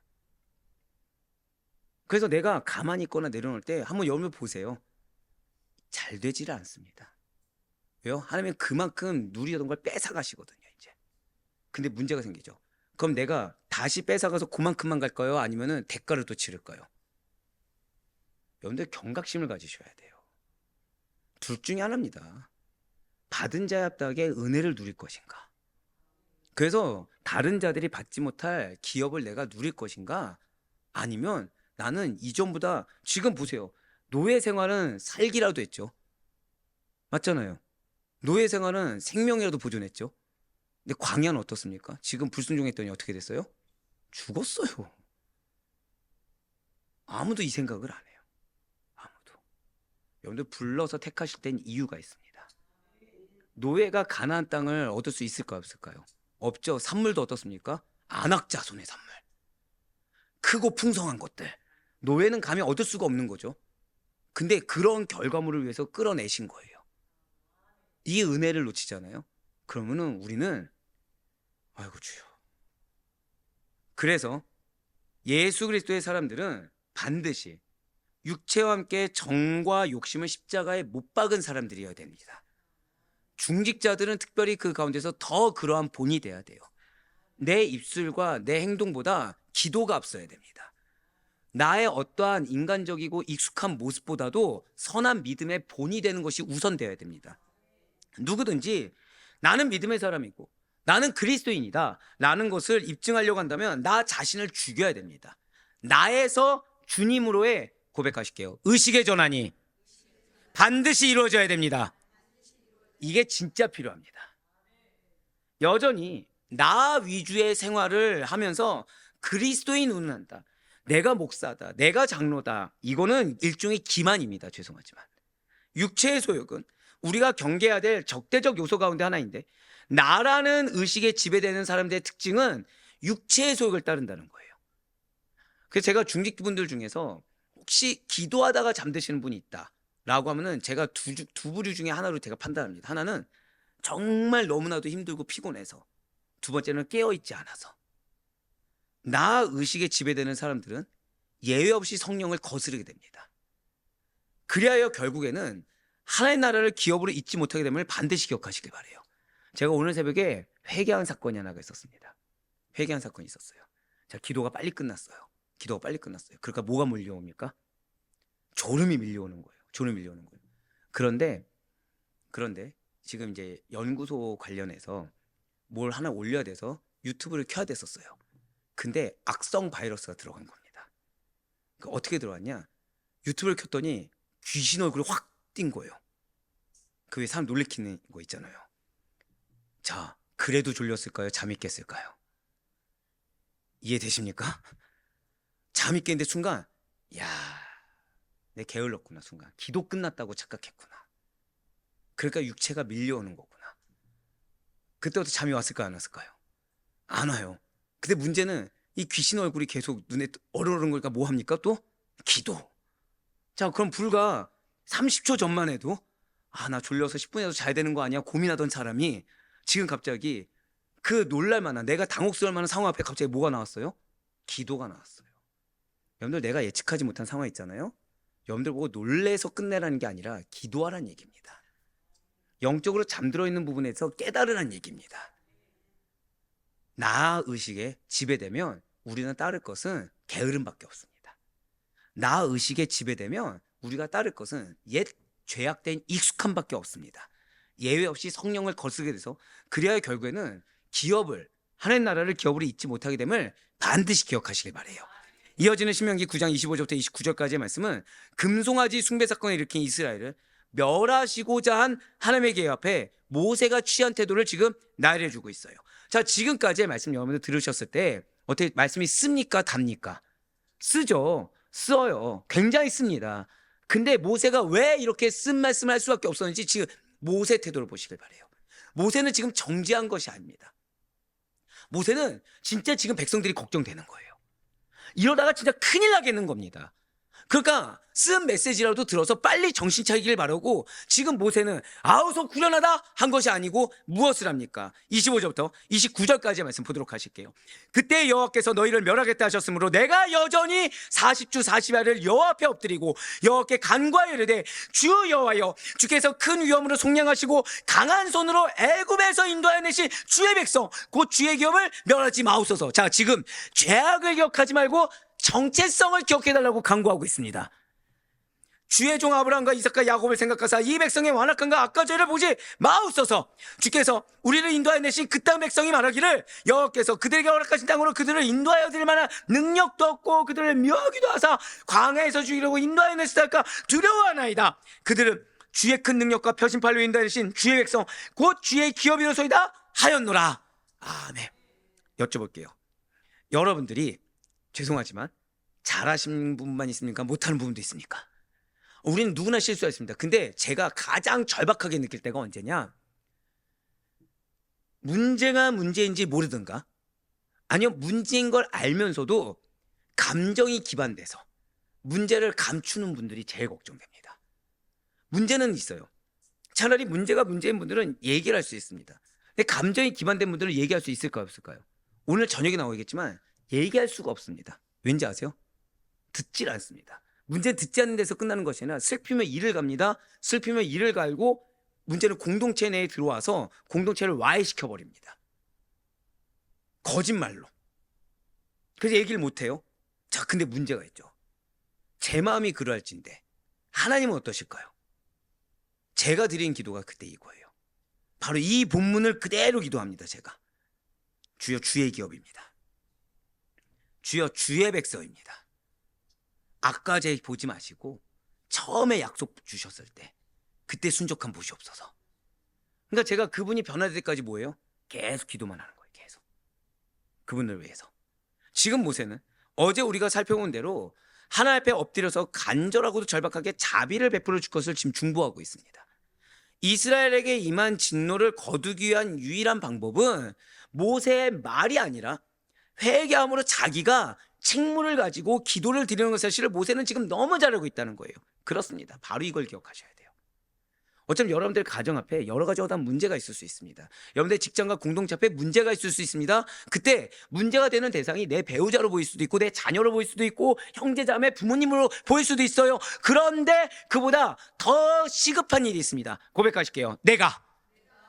그래서 내가 가만히 있거나 내려놓을 때 한번 여러분 보세요. 잘 되지를 않습니다. 왜요? 하나님은 그만큼 누리던 걸 뺏어가시거든요, 이제. 근데 문제가 생기죠. 그럼 내가 다시 뺏어가서 그만큼만 갈까요? 아니면은 대가를 또 치를까요? 여러분들 경각심을 가지셔야 돼요. 둘 중에 하나입니다. 받은 자에 합당하게 은혜를 누릴 것인가? 그래서 다른 자들이 받지 못할 기업을 내가 누릴 것인가? 아니면 나는 이전보다 지금 보세요. 노예 생활은 살기라도 했죠. 맞잖아요. 노예 생활은 생명이라도 보존했죠. 근데 광야는 어떻습니까? 지금 불순종했더니 어떻게 됐어요? 죽었어요. 아무도 이 생각을 안 해요. 아무도. 여러분들 불러서 택하실 땐 이유가 있습니다. 노예가 가나안 땅을 얻을 수 있을까요? 없을까요? 없죠. 산물도 어떻습니까? 안악자손의 산물. 크고 풍성한 것들. 노예는 감히 얻을 수가 없는 거죠. 근데 그런 결과물을 위해서 끌어내신 거예요. 이 은혜를 놓치잖아요. 그러면은 우리는 아이고 주여. 그래서 예수 그리스도의 사람들은 반드시 육체와 함께 정과 욕심을 십자가에 못 박은 사람들이어야 됩니다. 중직자들은 특별히 그 가운데서 더 그러한 본이 돼야 돼요. 내 입술과 내 행동보다 기도가 앞서야 됩니다. 나의 어떠한 인간적이고 익숙한 모습보다도 선한 믿음의 본이 되는 것이 우선되어야 됩니다. 누구든지 나는 믿음의 사람이고 나는 그리스도인이다 라는 것을 입증하려고 한다면 나 자신을 죽여야 됩니다. 나에서 주님으로의 고백하실게요. 의식의 전환이 반드시 이루어져야 됩니다. 이게 진짜 필요합니다. 여전히 나 위주의 생활을 하면서 그리스도인 운운한다. 내가 목사다. 내가 장로다. 이거는 일종의 기만입니다. 죄송하지만. 육체의 소욕은 우리가 경계해야 될 적대적 요소 가운데 하나인데 나라는 의식에 지배되는 사람들의 특징은 육체의 소욕을 따른다는 거예요. 그래서 제가 중직분들 중에서 혹시 기도하다가 잠드시는 분이 있다 라고 하면은 제가 두 부류 중에 하나로 제가 판단합니다. 하나는 정말 너무나도 힘들고 피곤해서, 두 번째는 깨어있지 않아서. 나 의식에 지배되는 사람들은 예외 없이 성령을 거스르게 됩니다. 그리하여 결국에는 하나의 나라를 기업으로 잊지 못하게 됨을 반드시 기억하시길 바라요. 제가 오늘 새벽에 회개한 사건이 하나가 있었습니다. 회개한 사건이 있었어요. 자, 기도가 빨리 끝났어요. 그러니까 뭐가 밀려옵니까? 졸음이 밀려오는 거예요. 그런데 지금 이제 연구소 관련해서 뭘 하나 올려야 돼서 유튜브를 켜야 됐었어요. 근데 악성 바이러스가 들어간 겁니다. 그러니까 어떻게 들어갔냐? 유튜브를 켰더니 귀신 얼굴이 확 띈 거예요. 그 왜 사람 놀래키는 거 있잖아요. 자, 그래도 졸렸을까요? 잠이 깼을까요? 이해되십니까? 잠이 깼는데 순간 야, 내 게을렀구나. 순간 기도 끝났다고 착각했구나. 그러니까 육체가 밀려오는 거구나. 그때부터 잠이 왔을까요? 안 왔을까요? 안 와요. 근데 문제는 이 귀신 얼굴이 계속 눈에 어르르는 거니까 뭐 합니까? 또 기도. 자, 그럼 불과 30초 전만 해도 나 졸려서 10분이라도 자야 되는 거 아니야? 고민하던 사람이 지금 갑자기 그 놀랄만한, 내가 당혹스러울 만한 상황 앞에 갑자기 뭐가 나왔어요? 기도가 나왔어요. 여러분들, 내가 예측하지 못한 상황 있잖아요. 여러분들 보고 놀래서 끝내라는 게 아니라 기도하라는 얘기입니다. 영적으로 잠들어 있는 부분에서 깨달으라는 얘기입니다. 나 의식에 지배되면 우리는 따를 것은 게으름밖에 없습니다. 나 의식에 지배되면 우리가 따를 것은 옛 죄악된 익숙함밖에 없습니다. 예외 없이 성령을 거스르게 돼서 그래야 결국에는 하나님 나라를 기업으로 잊지 못하게 됨을 반드시 기억하시길 바라요. 이어지는 신명기 9장 25절부터 29절까지의 말씀은 금송아지 숭배 사건을 일으킨 이스라엘을 멸하시고자 한 하나님의 계획 앞에 모세가 취한 태도를 지금 나열해주고 있어요. 자, 지금까지의 말씀 여러분들 들으셨을 때 어떻게 말씀이 씁니까? 답니까? 쓰죠. 써요. 굉장히 씁니다. 근데 모세가 왜 이렇게 쓴 말씀을 할 수밖에 없었는지 지금 모세 태도를 보시길 바라요. 모세는 지금 정지한 것이 아닙니다. 모세는 진짜 지금 백성들이 걱정되는 거예요. 이러다가 진짜 큰일 나겠는 겁니다. 그러니까 쓴 메시지라도 들어서 빨리 정신 차리길 바라고, 지금 모세는 아우서 구련하다 한 것이 아니고 무엇을 합니까? 25절부터 29절까지의 말씀 보도록 하실게요. 그때 여호와께서 너희를 멸하겠다 하셨으므로 내가 여전히 40주 40야를 여호와 앞에 엎드리고 여호와께 간구하여 이르되 주 여호와여, 주께서 큰 위엄으로 속량하시고 강한 손으로 애굽에서 인도하여 내신 주의 백성 곧 주의 기업을 멸하지 마옵소서. 자, 지금 죄악을 기억하지 말고 정체성을 기억해달라고 간구하고 있습니다. 주의 종 아브라함과 이삭과 야곱을 생각하사 이 백성의 완악함과 악과 죄를 보지 마옵소서. 주께서 우리를 인도하여 내신 그 땅 백성이 말하기를 여호와께서 그들에게 허락하신 땅으로 그들을 인도하여 드릴 만한 능력도 없고 그들을 묘하기도 하사 광야에서 죽이려고 인도하여 내시다까 두려워하나이다. 그들은 주의 큰 능력과 표심팔로 인도하여 내신 주의 백성 곧 주의 기업이로소이다 하였노라. 아멘. 여쭤볼게요. 여러분들이 죄송하지만 잘하시는 부분만 있습니까? 못하는 부분도 있습니까? 우리는 누구나 실수가 있습니다. 근데 제가 가장 절박하게 느낄 때가 언제냐? 문제가 문제인지 모르든가, 아니면 문제인 걸 알면서도 감정이 기반돼서 문제를 감추는 분들이 제일 걱정됩니다. 문제는 있어요. 차라리 문제가 문제인 분들은 얘기를 할 수 있습니다. 근데 감정이 기반된 분들은 얘기할 수 있을까요, 없을까요? 오늘 저녁에 나오겠지만 얘기할 수가 없습니다. 왠지 아세요? 듣질 않습니다. 문제는 듣지 않는 데서 끝나는 것이 아니라 슬피면 이를 갑니다. 슬피면 이를 갈고 문제는 공동체 내에 들어와서 공동체를 와해시켜버립니다. 거짓말로. 그래서 얘기를 못해요. 자, 근데 문제가 있죠. 제 마음이 그러할진데 하나님은 어떠실까요? 제가 드린 기도가 그때 이거예요. 바로 이 본문을 그대로 기도합니다. 제가 주여 주의 기업입니다. 주여 주의 백성입니다. 아까 제 보지 마시고 처음에 약속 주셨을 때 그때 순종한 보시옵소서. 그러니까 제가 그분이 변화될 때까지 뭐예요? 계속 기도만 하는 거예요. 계속 그분을 위해서. 지금 모세는 어제 우리가 살펴본 대로 하나님 앞에 엎드려서 간절하고도 절박하게 자비를 베풀어 줄 것을 지금 중보하고 있습니다. 이스라엘에게 임한 진노를 거두기 위한 유일한 방법은 모세의 말이 아니라 회개함으로 자기가 책무를 가지고 기도를 드리는 것, 사실을 모세는 지금 너무 잘하고 있다는 거예요. 그렇습니다. 바로 이걸 기억하셔야 돼요. 어쩌면 여러분들 가정 앞에 여러 가지 어떤 문제가 있을 수 있습니다. 여러분들 직장과 공동체 앞에 문제가 있을 수 있습니다. 그때 문제가 되는 대상이 내 배우자로 보일 수도 있고 내 자녀로 보일 수도 있고 형제자매 부모님으로 보일 수도 있어요. 그런데 그보다 더 시급한 일이 있습니다. 고백하실게요. 내가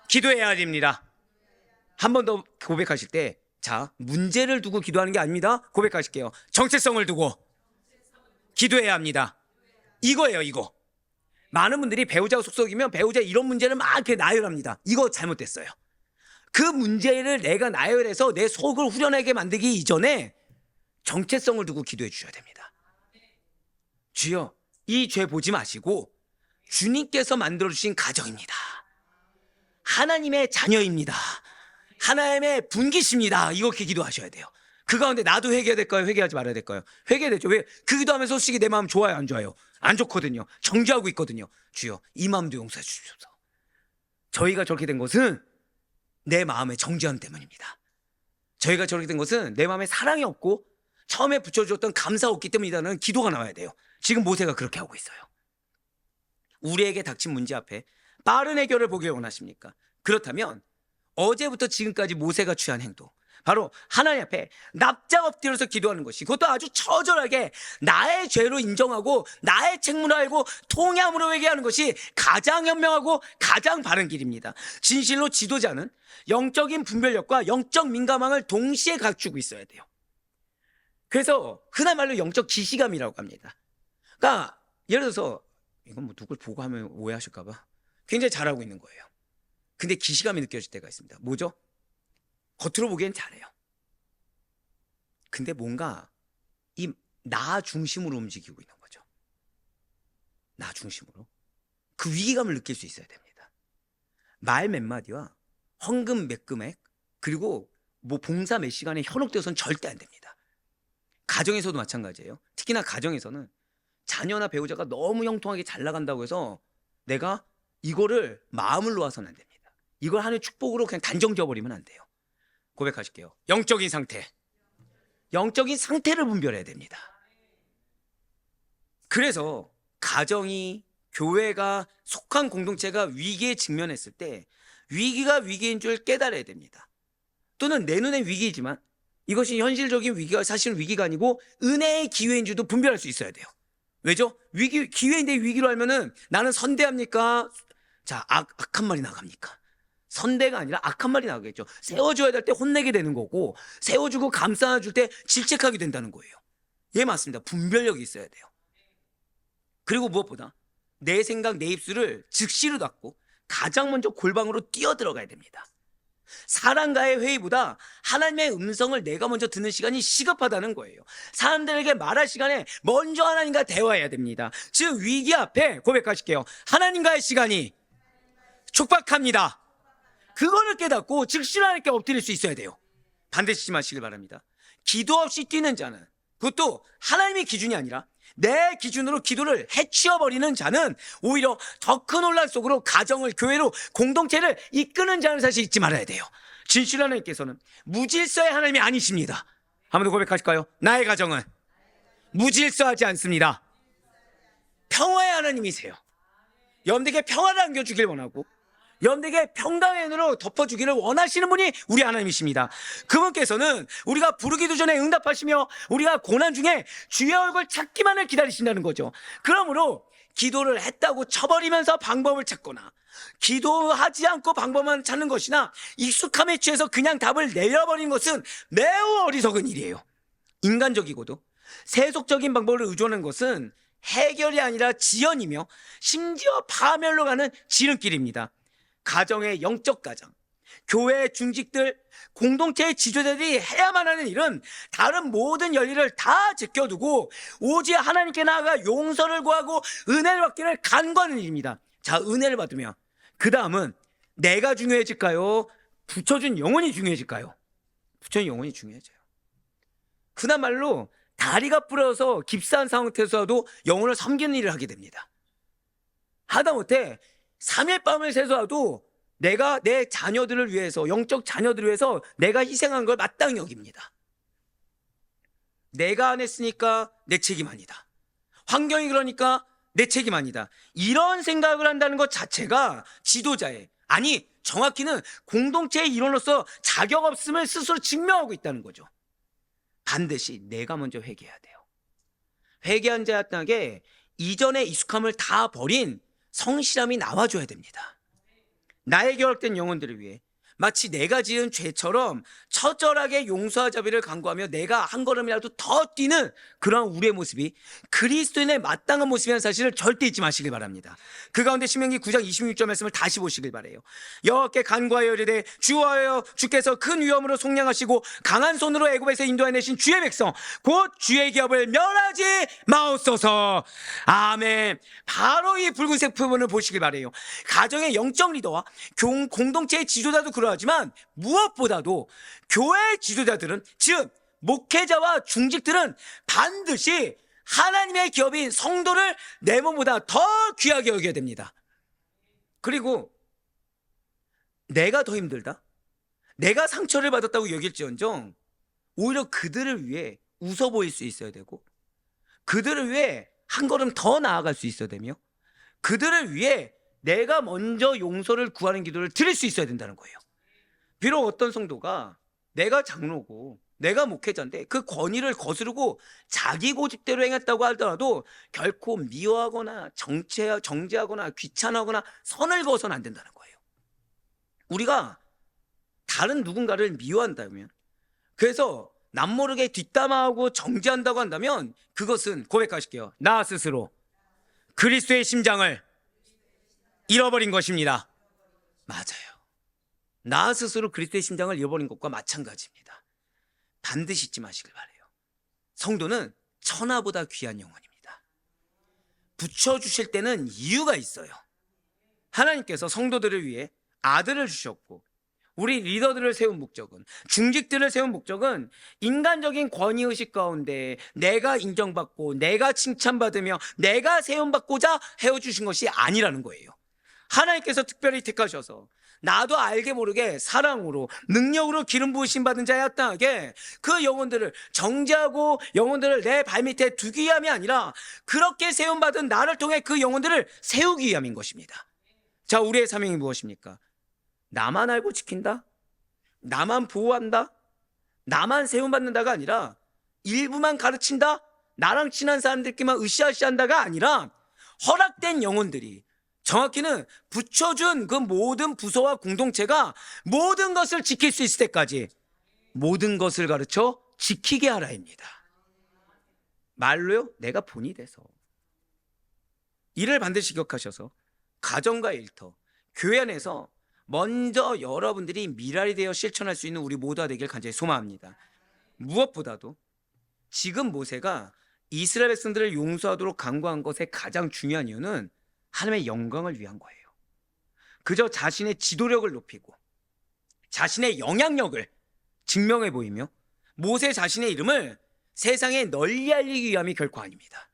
기도해야 됩니다. 한 번 더 고백하실 때, 자, 문제를 두고 기도하는 게 아닙니다. 고백하실게요. 정체성을 두고 기도해야 합니다. 이거예요, 이거. 많은 분들이 배우자가 속썩이면 배우자 이런 문제를 막 이렇게 나열합니다. 이거 잘못됐어요. 그 문제를 내가 나열해서 내 속을 후련하게 만들기 이전에 정체성을 두고 기도해 주셔야 됩니다. 주여, 이 죄 보지 마시고 주님께서 만들어주신 가정입니다. 하나님의 자녀입니다. 하나님의 분기십니다. 이렇게 기도하셔야 돼요. 그 가운데 나도 회개해야 될까요? 회개하지 말아야 될까요? 회개되죠. 왜? 그 기도하면서 솔직히 내 마음 좋아요, 안 좋아요? 안 좋거든요. 정죄하고 있거든요. 주여, 이 마음도 용서해 주십시오. 저희가 저렇게 된 것은 내 마음의 정죄함 때문입니다. 저희가 저렇게 된 것은 내 마음에 사랑이 없고 처음에 붙여주었던 감사가 없기 때문이라는 기도가 나와야 돼요. 지금 모세가 그렇게 하고 있어요. 우리에게 닥친 문제 앞에 빠른 해결을 보길 원하십니까? 그렇다면 어제부터 지금까지 모세가 취한 행동, 바로 하나님 앞에 납작 엎드려서 기도하는 것이, 그것도 아주 처절하게 나의 죄로 인정하고 나의 책무를 알고 통회함으로 회개하는 것이 가장 현명하고 가장 바른 길입니다. 진실로 지도자는 영적인 분별력과 영적 민감함을 동시에 갖추고 있어야 돼요. 그래서 흔한 말로 영적 기시감이라고 합니다. 그러니까 예를 들어서 이건 뭐 누굴 보고 하면 오해하실까 봐 굉장히 잘하고 있는 거예요. 근데 기시감이 느껴질 때가 있습니다. 뭐죠? 겉으로 보기엔 잘해요. 근데 뭔가 이 나 중심으로 움직이고 있는 거죠. 나 중심으로. 그 위기감을 느낄 수 있어야 됩니다. 말 몇 마디와 헌금 몇 금액, 그리고 뭐 봉사 몇 시간에 현혹되어서는 절대 안 됩니다. 가정에서도 마찬가지예요. 특히나 가정에서는 자녀나 배우자가 너무 형통하게 잘 나간다고 해서 내가 이거를 마음을 놓아서는 안 됩니다. 이걸 하나의 축복으로 그냥 단정 지어버리면 안 돼요. 고백하실게요. 영적인 상태. 영적인 상태를 분별해야 됩니다. 그래서 가정이, 교회가, 속한 공동체가 위기에 직면했을 때 위기가 위기인 줄 깨달아야 됩니다. 또는 내 눈에 위기이지만 이것이 현실적인 위기가 사실은 위기가 아니고 은혜의 기회인 줄도 분별할 수 있어야 돼요. 왜죠? 기회인데 위기로 알면은 나는 선대합니까? 자, 악한 말이 나갑니까? 선대가 아니라 악한 말이 나가겠죠. 세워줘야 될 때 혼내게 되는 거고, 세워주고 감싸줄 때 질책하게 된다는 거예요. 예, 맞습니다. 분별력이 있어야 돼요. 그리고 무엇보다 내 생각, 내 입술을 즉시로 닫고 가장 먼저 골방으로 뛰어들어가야 됩니다. 사람과의 회의보다 하나님의 음성을 내가 먼저 듣는 시간이 시급하다는 거예요. 사람들에게 말할 시간에 먼저 하나님과 대화해야 됩니다. 즉 위기 앞에 고백하실게요. 하나님과의 시간이 촉박합니다. 그거를 깨닫고 즉시 하나님께 엎드릴 수 있어야 돼요. 반드시 잊지 마시길 바랍니다. 기도 없이 뛰는 자는, 그것도 하나님의 기준이 아니라 내 기준으로 기도를 해치워버리는 자는 오히려 더 큰 혼란 속으로 가정을, 교회로, 공동체를 이끄는 자는 사실 잊지 말아야 돼요. 진실 하나님께서는 무질서의 하나님이 아니십니다. 한 번 더 고백하실까요? 나의 가정은 무질서하지 않습니다. 평화의 하나님이세요. 여러분들에게 평화를 안겨주길 원하고 여러분들에게 평강의 은혜로 덮어주기를 원하시는 분이 우리 하나님이십니다. 그분께서는 우리가 부르기도 전에 응답하시며 우리가 고난 중에 주의 얼굴 찾기만을 기다리신다는 거죠. 그러므로 기도를 했다고 쳐버리면서 방법을 찾거나 기도하지 않고 방법만 찾는 것이나 익숙함에 취해서 그냥 답을 내려버리는 것은 매우 어리석은 일이에요. 인간적이고도 세속적인 방법을 의존하는 것은 해결이 아니라 지연이며 심지어 파멸로 가는 지름길입니다. 가정의 영적 가장, 교회의 중직들, 공동체의 지도자들이 해야만 하는 일은 다른 모든 열일을 다 제껴두고 오직 하나님께 나아가 용서를 구하고 은혜를 받기를 간구하는 일입니다. 자, 은혜를 받으면 그 다음은 내가 중요해질까요? 붙여준 영혼이 중요해질까요? 붙여준 영혼이 중요해져요. 흔한 말로 다리가 부러져서 깁스한 상태에서도 영혼을 섬기는 일을 하게 됩니다. 하다못해 3일 밤을 새서라도 내가 내 자녀들을 위해서, 영적 자녀들을 위해서 내가 희생한 걸 마땅히 여깁니다. 내가 안 했으니까 내 책임 아니다. 환경이 그러니까 내 책임 아니다. 이런 생각을 한다는 것 자체가 지도자의, 아니 정확히는 공동체의 일원으로서 자격 없음을 스스로 증명하고 있다는 거죠. 반드시 내가 먼저 회개해야 돼요. 회개한 자에게 이전의 익숙함을 다 버린 성실함이 나와줘야 됩니다. 나에게 허락된 영혼들을 위해 마치 내가 지은 죄처럼 처절하게 용서하자비를 간구하며 내가 한 걸음이라도 더 뛰는 그런 우리의 모습이 그리스도인의 마땅한 모습이라는 사실을 절대 잊지 마시길 바랍니다. 그 가운데 신명기 9장 26절 말씀을 다시 보시길 바라요. 여호와께 간구하여 이르되 주하여 주께서 큰 위엄으로 속량하시고 강한 손으로 애굽에서 인도해내신 주의 백성 곧 주의 기업을 멸하지 마옵소서. 아멘. 바로 이 붉은색 표본을 보시길 바라요. 가정의 영적 리더와 공동체의 지도자도 그러하지만 무엇보다도 교회의 지도자들은, 즉 목회자와 중직들은 반드시 하나님의 기업인 성도를 내 몸보다 더 귀하게 여겨야 됩니다. 그리고 내가 더 힘들다, 내가 상처를 받았다고 여길지언정 오히려 그들을 위해 웃어 보일 수 있어야 되고 그들을 위해 한 걸음 더 나아갈 수 있어야 되며 그들을 위해 내가 먼저 용서를 구하는 기도를 드릴 수 있어야 된다는 거예요. 비록 어떤 성도가 내가 장로고 내가 목회자인데 그 권위를 거스르고 자기 고집대로 행했다고 하더라도 결코 미워하거나 정죄하거나 귀찮아하거나 선을 그어서는 안 된다는 거예요. 우리가 다른 누군가를 미워한다면, 그래서 남모르게 뒷담화하고 정죄한다고 한다면 그것은, 고백하실게요, 나 스스로 그리스도의 심장을 잃어버린 것입니다. 맞아요. 나 스스로 그리스도의 심장을 잃어버린 것과 마찬가지입니다. 반드시 잊지 마시길 바라요. 성도는 천하보다 귀한 영혼입니다. 붙여주실 때는 이유가 있어요. 하나님께서 성도들을 위해 아들을 주셨고 우리 리더들을 세운 목적은, 중직들을 세운 목적은 인간적인 권위의식 가운데 내가 인정받고 내가 칭찬받으며 내가 세움받고자 헤어주신 것이 아니라는 거예요. 하나님께서 특별히 택하셔서 나도 알게 모르게 사랑으로 능력으로 기름 부으심 받은 자의 합당하게 그 영혼들을 정죄하고 영혼들을 내 발밑에 두기 위함이 아니라 그렇게 세움받은 나를 통해 그 영혼들을 세우기 위함인 것입니다. 자, 우리의 사명이 무엇입니까? 나만 알고 지킨다? 나만 보호한다? 나만 세움받는다가 아니라 일부만 가르친다? 나랑 친한 사람들끼리만 으쌰으쌰한다가 아니라 허락된 영혼들이, 정확히는 붙여준 그 모든 부서와 공동체가 모든 것을 지킬 수 있을 때까지 모든 것을 가르쳐 지키게 하라입니다. 말로요? 내가 본이 돼서. 이를 반드시 기억하셔서 가정과 일터, 교회 안에서 먼저 여러분들이 미랄이 되어 실천할 수 있는 우리 모두가 되길 간절히 소망합니다. 무엇보다도 지금 모세가 이스라엘 백성들을 용서하도록 강구한 것의 가장 중요한 이유는 하나님의 영광을 위한 거예요. 그저 자신의 지도력을 높이고 자신의 영향력을 증명해 보이며 모세 자신의 이름을 세상에 널리 알리기 위함이 결코 아닙니다.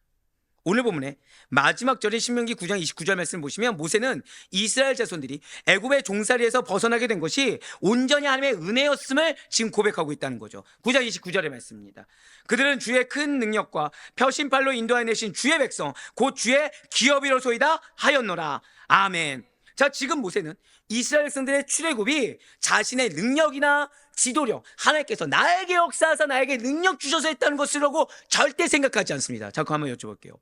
오늘 본문에 마지막 절인 신명기 9장 29절 말씀을 보시면 모세는 이스라엘 자손들이 애굽의 종살이에서 벗어나게 된 것이 온전히 하나님의 은혜였음을 지금 고백하고 있다는 거죠. 9장 29절의 말씀입니다. 그들은 주의 큰 능력과 표심팔로 인도해내신 주의 백성 곧 주의 기업이로소이다 하였노라. 아멘. 자, 지금 모세는 이스라엘 백성들의 출애굽이 자신의 능력이나 지도력, 하나님께서 나에게 역사하사 나에게 능력 주셔서 했다는 것이라고 절대 생각하지 않습니다. 자, 그거 한번 여쭤볼게요.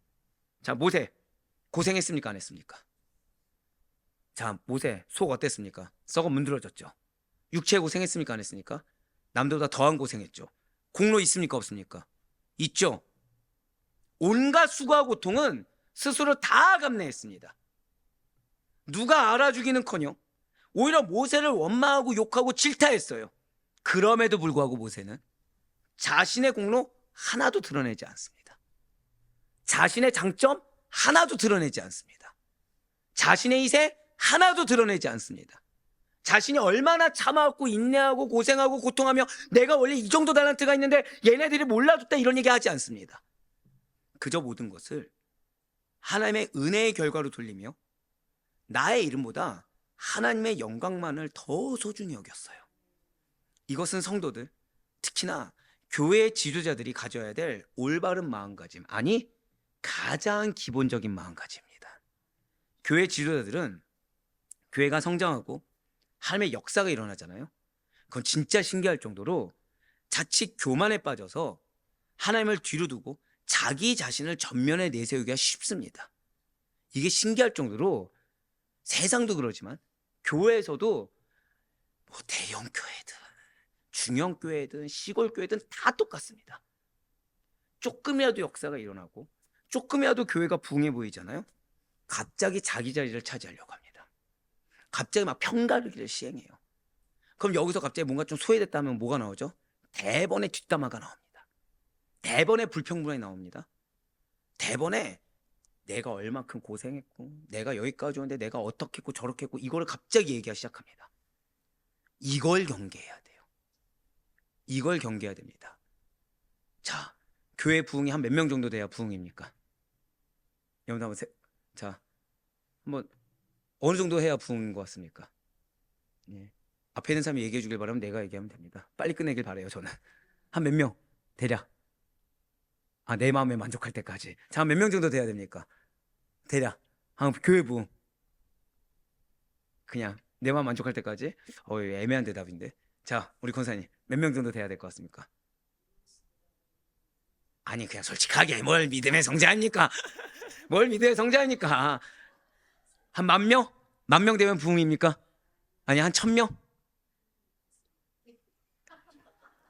자, 모세 고생했습니까? 안 했습니까? 자, 모세 속 어땠습니까? 썩어 문드러졌죠. 육체 고생했습니까? 안 했습니까? 남들보다 더한 고생했죠. 공로 있습니까? 없습니까? 있죠. 온갖 수고와 고통은 스스로 다 감내했습니다. 누가 알아주기는커녕 오히려 모세를 원망하고 욕하고 질타했어요. 그럼에도 불구하고 모세는 자신의 공로 하나도 드러내지 않습니다. 자신의 장점 하나도 드러내지 않습니다. 자신의 희생 하나도 드러내지 않습니다. 자신이 얼마나 참아왔고 인내하고 고생하고 고통하며 내가 원래 이 정도 달란트가 있는데 얘네들이 몰라줬다 이런 얘기 하지 않습니다. 그저 모든 것을 하나님의 은혜의 결과로 돌리며 나의 이름보다 하나님의 영광만을 더 소중히 여겼어요. 이것은 성도들, 특히나 교회의 지도자들이 가져야 될 올바른 마음가짐, 아니 가장 기본적인 마음가짐입니다. 교회 지도자들은 교회가 성장하고 하나님의 역사가 일어나잖아요. 그건 진짜 신기할 정도로 자칫 교만에 빠져서 하나님을 뒤로 두고 자기 자신을 전면에 내세우기가 쉽습니다. 이게 신기할 정도로 세상도 그러지만 교회에서도 뭐 대형 교회든 중형 교회든 시골 교회든 다 똑같습니다. 조금이라도 역사가 일어나고 조금이라도 교회가 부흥해 보이잖아요. 갑자기 자기 자리를 차지하려고 합니다. 갑자기 막 편가르기를 시행해요. 그럼 여기서 갑자기 뭔가 좀 소외됐다면 뭐가 나오죠? 대번에 뒷담화가 나옵니다. 대번에 불평불만이 나옵니다. 대번에 내가 얼마큼 고생했고 내가 여기까지 오는데 내가 어떻게 했고 저렇게 했고 이거를 갑자기 얘기하기 시작합니다. 이걸 경계해야 돼요. 이걸 경계해야 됩니다. 자, 교회 부흥이 한 몇 명 정도 돼야 부흥입니까? 여러분 한번 자, 한번 어느 정도 해야 부흥인 것 같습니까? 예. 앞에 있는 사람이 얘기해 주길 바라면 내가 얘기하면 됩니다. 빨리 끝내길 바래요. 저는 한 몇 명 대략 내 마음에 만족할 때까지. 자, 몇 명 정도 돼야 됩니까? 대략 한 교회 부흥 그냥 내 마음 만족할 때까지. 애매한 대답인데. 자, 우리 권사님 몇 명 정도 돼야 될 것 같습니까? 아니 그냥 솔직하게 뭘 믿음의 성자입니까? 뭘 믿음의 성자입니까? 한 10,000명? 10,000명 되면 부흥입니까? 아니 한 1,000명?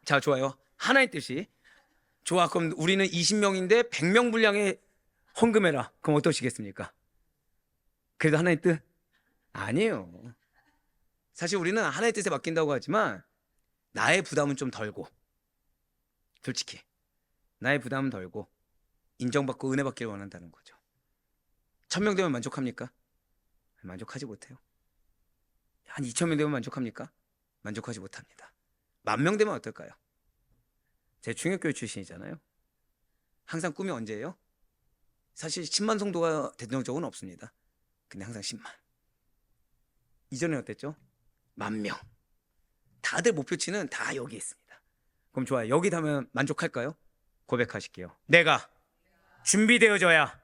자, 좋아요. 하나의 뜻이 좋아. 그럼 우리는 20명인데 100명 분량의 헌금해라. 그럼 어떠시겠습니까? 그래도 하나의 뜻? 아니에요. 사실 우리는 하나의 뜻에 맡긴다고 하지만 나의 부담은 좀 덜고, 솔직히 나의 부담은 덜고 인정받고 은혜 받기를 원한다는 거죠. 1,000명 되면 만족합니까? 만족하지 못해요. 한 2,000명 되면 만족합니까? 만족하지 못합니다. 10,000명 되면 어떨까요? 제 중역교회 출신이잖아요. 항상 꿈이 언제예요? 사실 10만 성도가 된 적은 없습니다. 근데 항상 10만. 이전에 어땠죠? 10,000명. 다들 목표치는 다 여기 있습니다. 그럼 좋아요. 여기 다면 만족할까요? 고백하실게요. 내가 준비되어져야.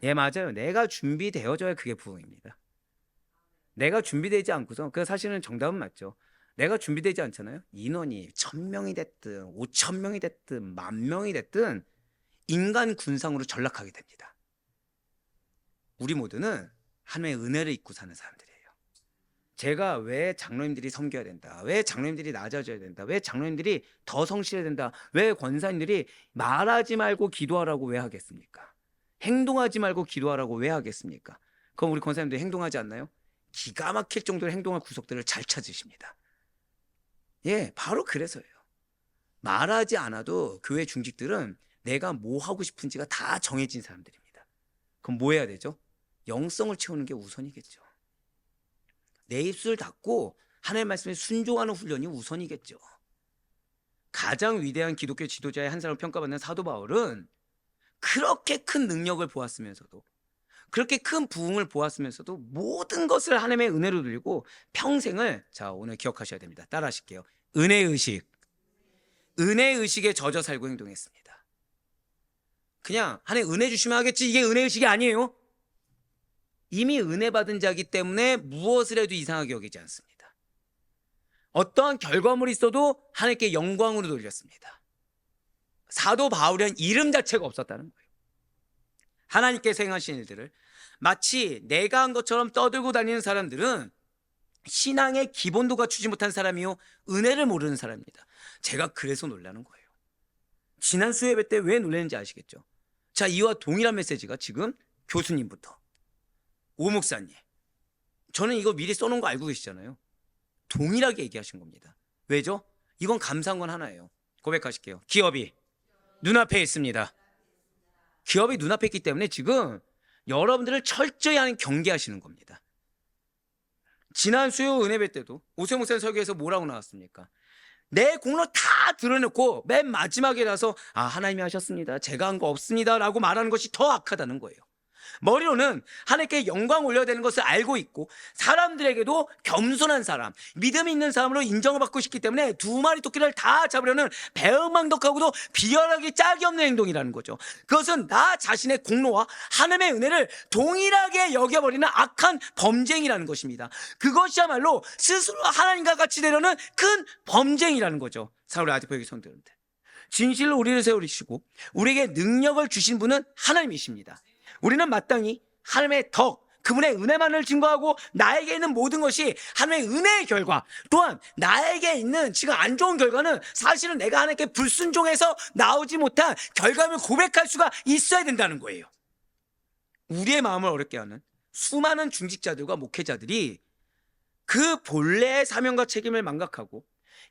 예, 맞아요. 내가 준비되어져야 그게 부흥입니다. 내가 준비되지 않고서, 그 사실은 정답은 맞죠. 내가 준비되지 않잖아요. 인원이 1,000명이 됐든 5,000명이 됐든 10,000명이 됐든 인간 군상으로 전락하게 됩니다. 우리 모두는 하나님의 은혜를 입고 사는 사람들이에요. 제가 왜 장로님들이 섬겨야 된다, 왜 장로님들이 낮아져야 된다, 왜 장로님들이 더 성실해야 된다, 왜 권사님들이 말하지 말고 기도하라고 왜 하겠습니까? 행동하지 말고 기도하라고 왜 하겠습니까? 그럼 우리 권사님들 행동하지 않나요? 기가 막힐 정도로 행동할 구석들을 잘 찾으십니다. 예, 바로 그래서예요. 말하지 않아도 교회 중직들은 내가 뭐 하고 싶은지가 다 정해진 사람들입니다. 그럼 뭐 해야 되죠? 영성을 채우는 게 우선이겠죠. 내 입술 닫고 하나님의 말씀에 순종하는 훈련이 우선이겠죠. 가장 위대한 기독교 지도자의 한 사람을 평가받는 사도 바울은 그렇게 큰 능력을 보았으면서도, 그렇게 큰 부흥을 보았으면서도 모든 것을 하나님의 은혜로 드리고 평생을, 자, 오늘 기억하셔야 됩니다. 따라 하실게요. 은혜의식. 은혜의식에 젖어 살고 행동했습니다. 그냥 하나님 은혜 주시면 하겠지, 이게 은혜의식이 아니에요. 이미 은혜 받은 자이기 때문에 무엇을 해도 이상하게 여기지 않습니다. 어떠한 결과물이 있어도 하나님께 영광으로 돌렸습니다. 사도 바울이란 이름 자체가 없었다는 거예요. 하나님께서 행하신 일들을 마치 내가 한 것처럼 떠들고 다니는 사람들은 신앙의 기본도 갖추지 못한 사람이요, 은혜를 모르는 사람입니다. 제가 그래서 놀라는 거예요. 지난 수요예배 때 왜 놀랐는지 아시겠죠? 자, 이와 동일한 메시지가 지금 교수님부터 오 목사님, 저는 이거 미리 써놓은 거 알고 계시잖아요. 동일하게 얘기하신 겁니다. 왜죠? 이건 감사한 건 하나예요. 고백하실게요. 기업이 눈앞에 있습니다. 기업이 눈앞에 있기 때문에 지금 여러분들을 철저히 하는 경계하시는 겁니다. 지난 수요 은혜배 때도 오세훈 목사님 설교에서 뭐라고 나왔습니까? 내 공로 다 드러내고 맨 마지막에 나서 하나님이 하셨습니다, 제가 한 거 없습니다 라고 말하는 것이 더 악하다는 거예요. 머리로는 하나님께 영광 올려야 되는 것을 알고 있고 사람들에게도 겸손한 사람, 믿음이 있는 사람으로 인정을 받고 싶기 때문에 두 마리 토끼를 다 잡으려는 배은망덕하고도 비열하게 짝이 없는 행동이라는 거죠. 그것은 나 자신의 공로와 하나님의 은혜를 동일하게 여겨버리는 악한 범죄이라는 것입니다. 그것이야말로 스스로 하나님과 같이 되려는 큰 범죄이라는 거죠. 사울의 아디포에게 성도님들, 진실로 우리를 세우시고 우리에게 능력을 주신 분은 하나님이십니다. 우리는 마땅히 하나님의 덕, 그분의 은혜만을 증거하고 나에게 있는 모든 것이 하나님의 은혜의 결과, 또한 나에게 있는 지금 안 좋은 결과는 사실은 내가 하나님께 불순종해서 나오지 못한 결과를 고백할 수가 있어야 된다는 거예요. 우리의 마음을 어렵게 하는 수많은 중직자들과 목회자들이 그 본래의 사명과 책임을 망각하고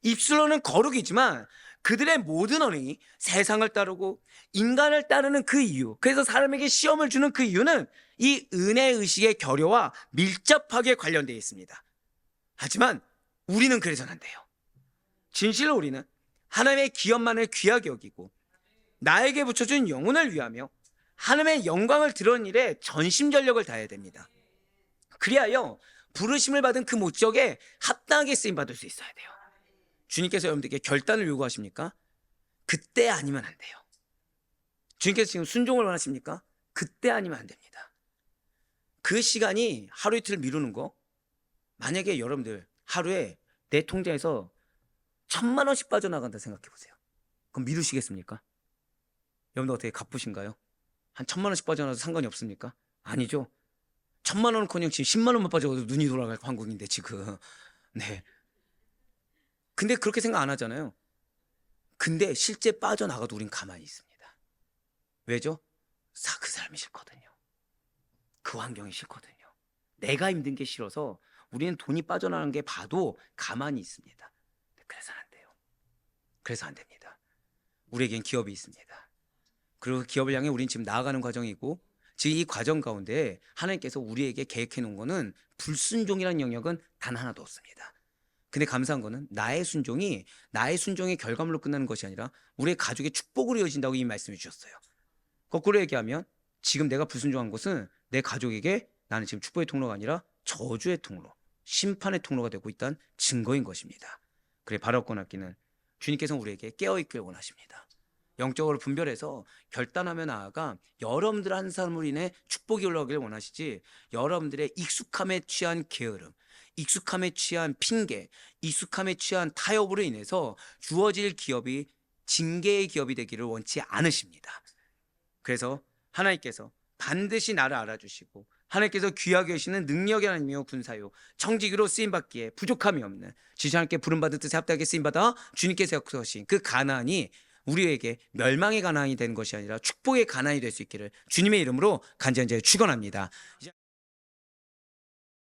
입술로는 거룩이지만 그들의 모든 언행이 세상을 따르고 인간을 따르는 그 이유, 그래서 사람에게 시험을 주는 그 이유는 이 은혜의식의 결여와 밀접하게 관련되어 있습니다. 하지만 우리는 그래서는 안 돼요. 진실로 우리는 하나님의 기업만을 귀하게 여기고 나에게 붙여준 영혼을 위하며 하나님의 영광을 드러내는 일에 전심전력을 다해야 됩니다. 그리하여 부르심을 받은 그 목적에 합당하게 쓰임받을 수 있어야 돼요. 주님께서 여러분들에게 결단을 요구하십니까? 그때 아니면 안 돼요. 주님께서 지금 순종을 원하십니까? 그때 아니면 안 됩니다. 그 시간이 하루 이틀 미루는 거, 만약에 여러분들 하루에 내 통장에서 1,000만 원씩 빠져나간다 생각해 보세요. 그럼 미루시겠습니까? 여러분들 어떻게 가쁘신가요? 한 1,000만 원씩 빠져나가도 상관이 없습니까? 아니죠. 1,000만 원은커녕 지금 10만 원만 빠져도 눈이 돌아갈 한국인데 지금. 네. 근데 그렇게 생각 안 하잖아요. 근데 실제 빠져나가도 우린 가만히 있습니다. 왜죠? 그 사람이 싫거든요. 그 환경이 싫거든요. 내가 힘든 게 싫어서 우리는 돈이 빠져나가는 게 봐도 가만히 있습니다. 그래서 안 돼요. 그래서 안 됩니다. 우리에겐 기업이 있습니다. 그리고 기업을 향해 우리는 지금 나아가는 과정이고, 지금 이 과정 가운데 하나님께서 우리에게 계획해 놓은 거는 불순종이라는 영역은 단 하나도 없습니다. 근데 감사한 거는 나의 순종이 나의 순종의 결과물로 끝나는 것이 아니라 우리의 가족의 축복으로 이어진다고 이 말씀해 주셨어요. 거꾸로 얘기하면 지금 내가 불순종한 것은 내 가족에게 나는 지금 축복의 통로가 아니라 저주의 통로, 심판의 통로가 되고 있다는 증거인 것입니다. 그래 바라옵고 낫기는 주님께서 우리에게 깨어있길 원하십니다. 영적으로 분별해서 결단하며 나아가 여러분들 한 사람으로 인해 축복이 올라오길 원하시지, 여러분들의 익숙함에 취한 게으름, 익숙함에 취한 핑계, 익숙함에 취한 타협으로 인해서 주어질 기업이 징계의 기업이 되기를 원치 않으십니다. 그래서 하나님께서 반드시 나를 알아주시고 하나님께서 귀하게 여시는 능력의 하나님이요 군사요 청지기로 쓰임받기에 부족함이 없는 지시 하나님께 부름받은 뜻에 합당하게 쓰임받아 주님께서 역사하신 그 가나안이 우리에게 멸망의 가나안이 된 것이 아니라 축복의 가나안이 될 수 있기를 주님의 이름으로 간절히 축원합니다.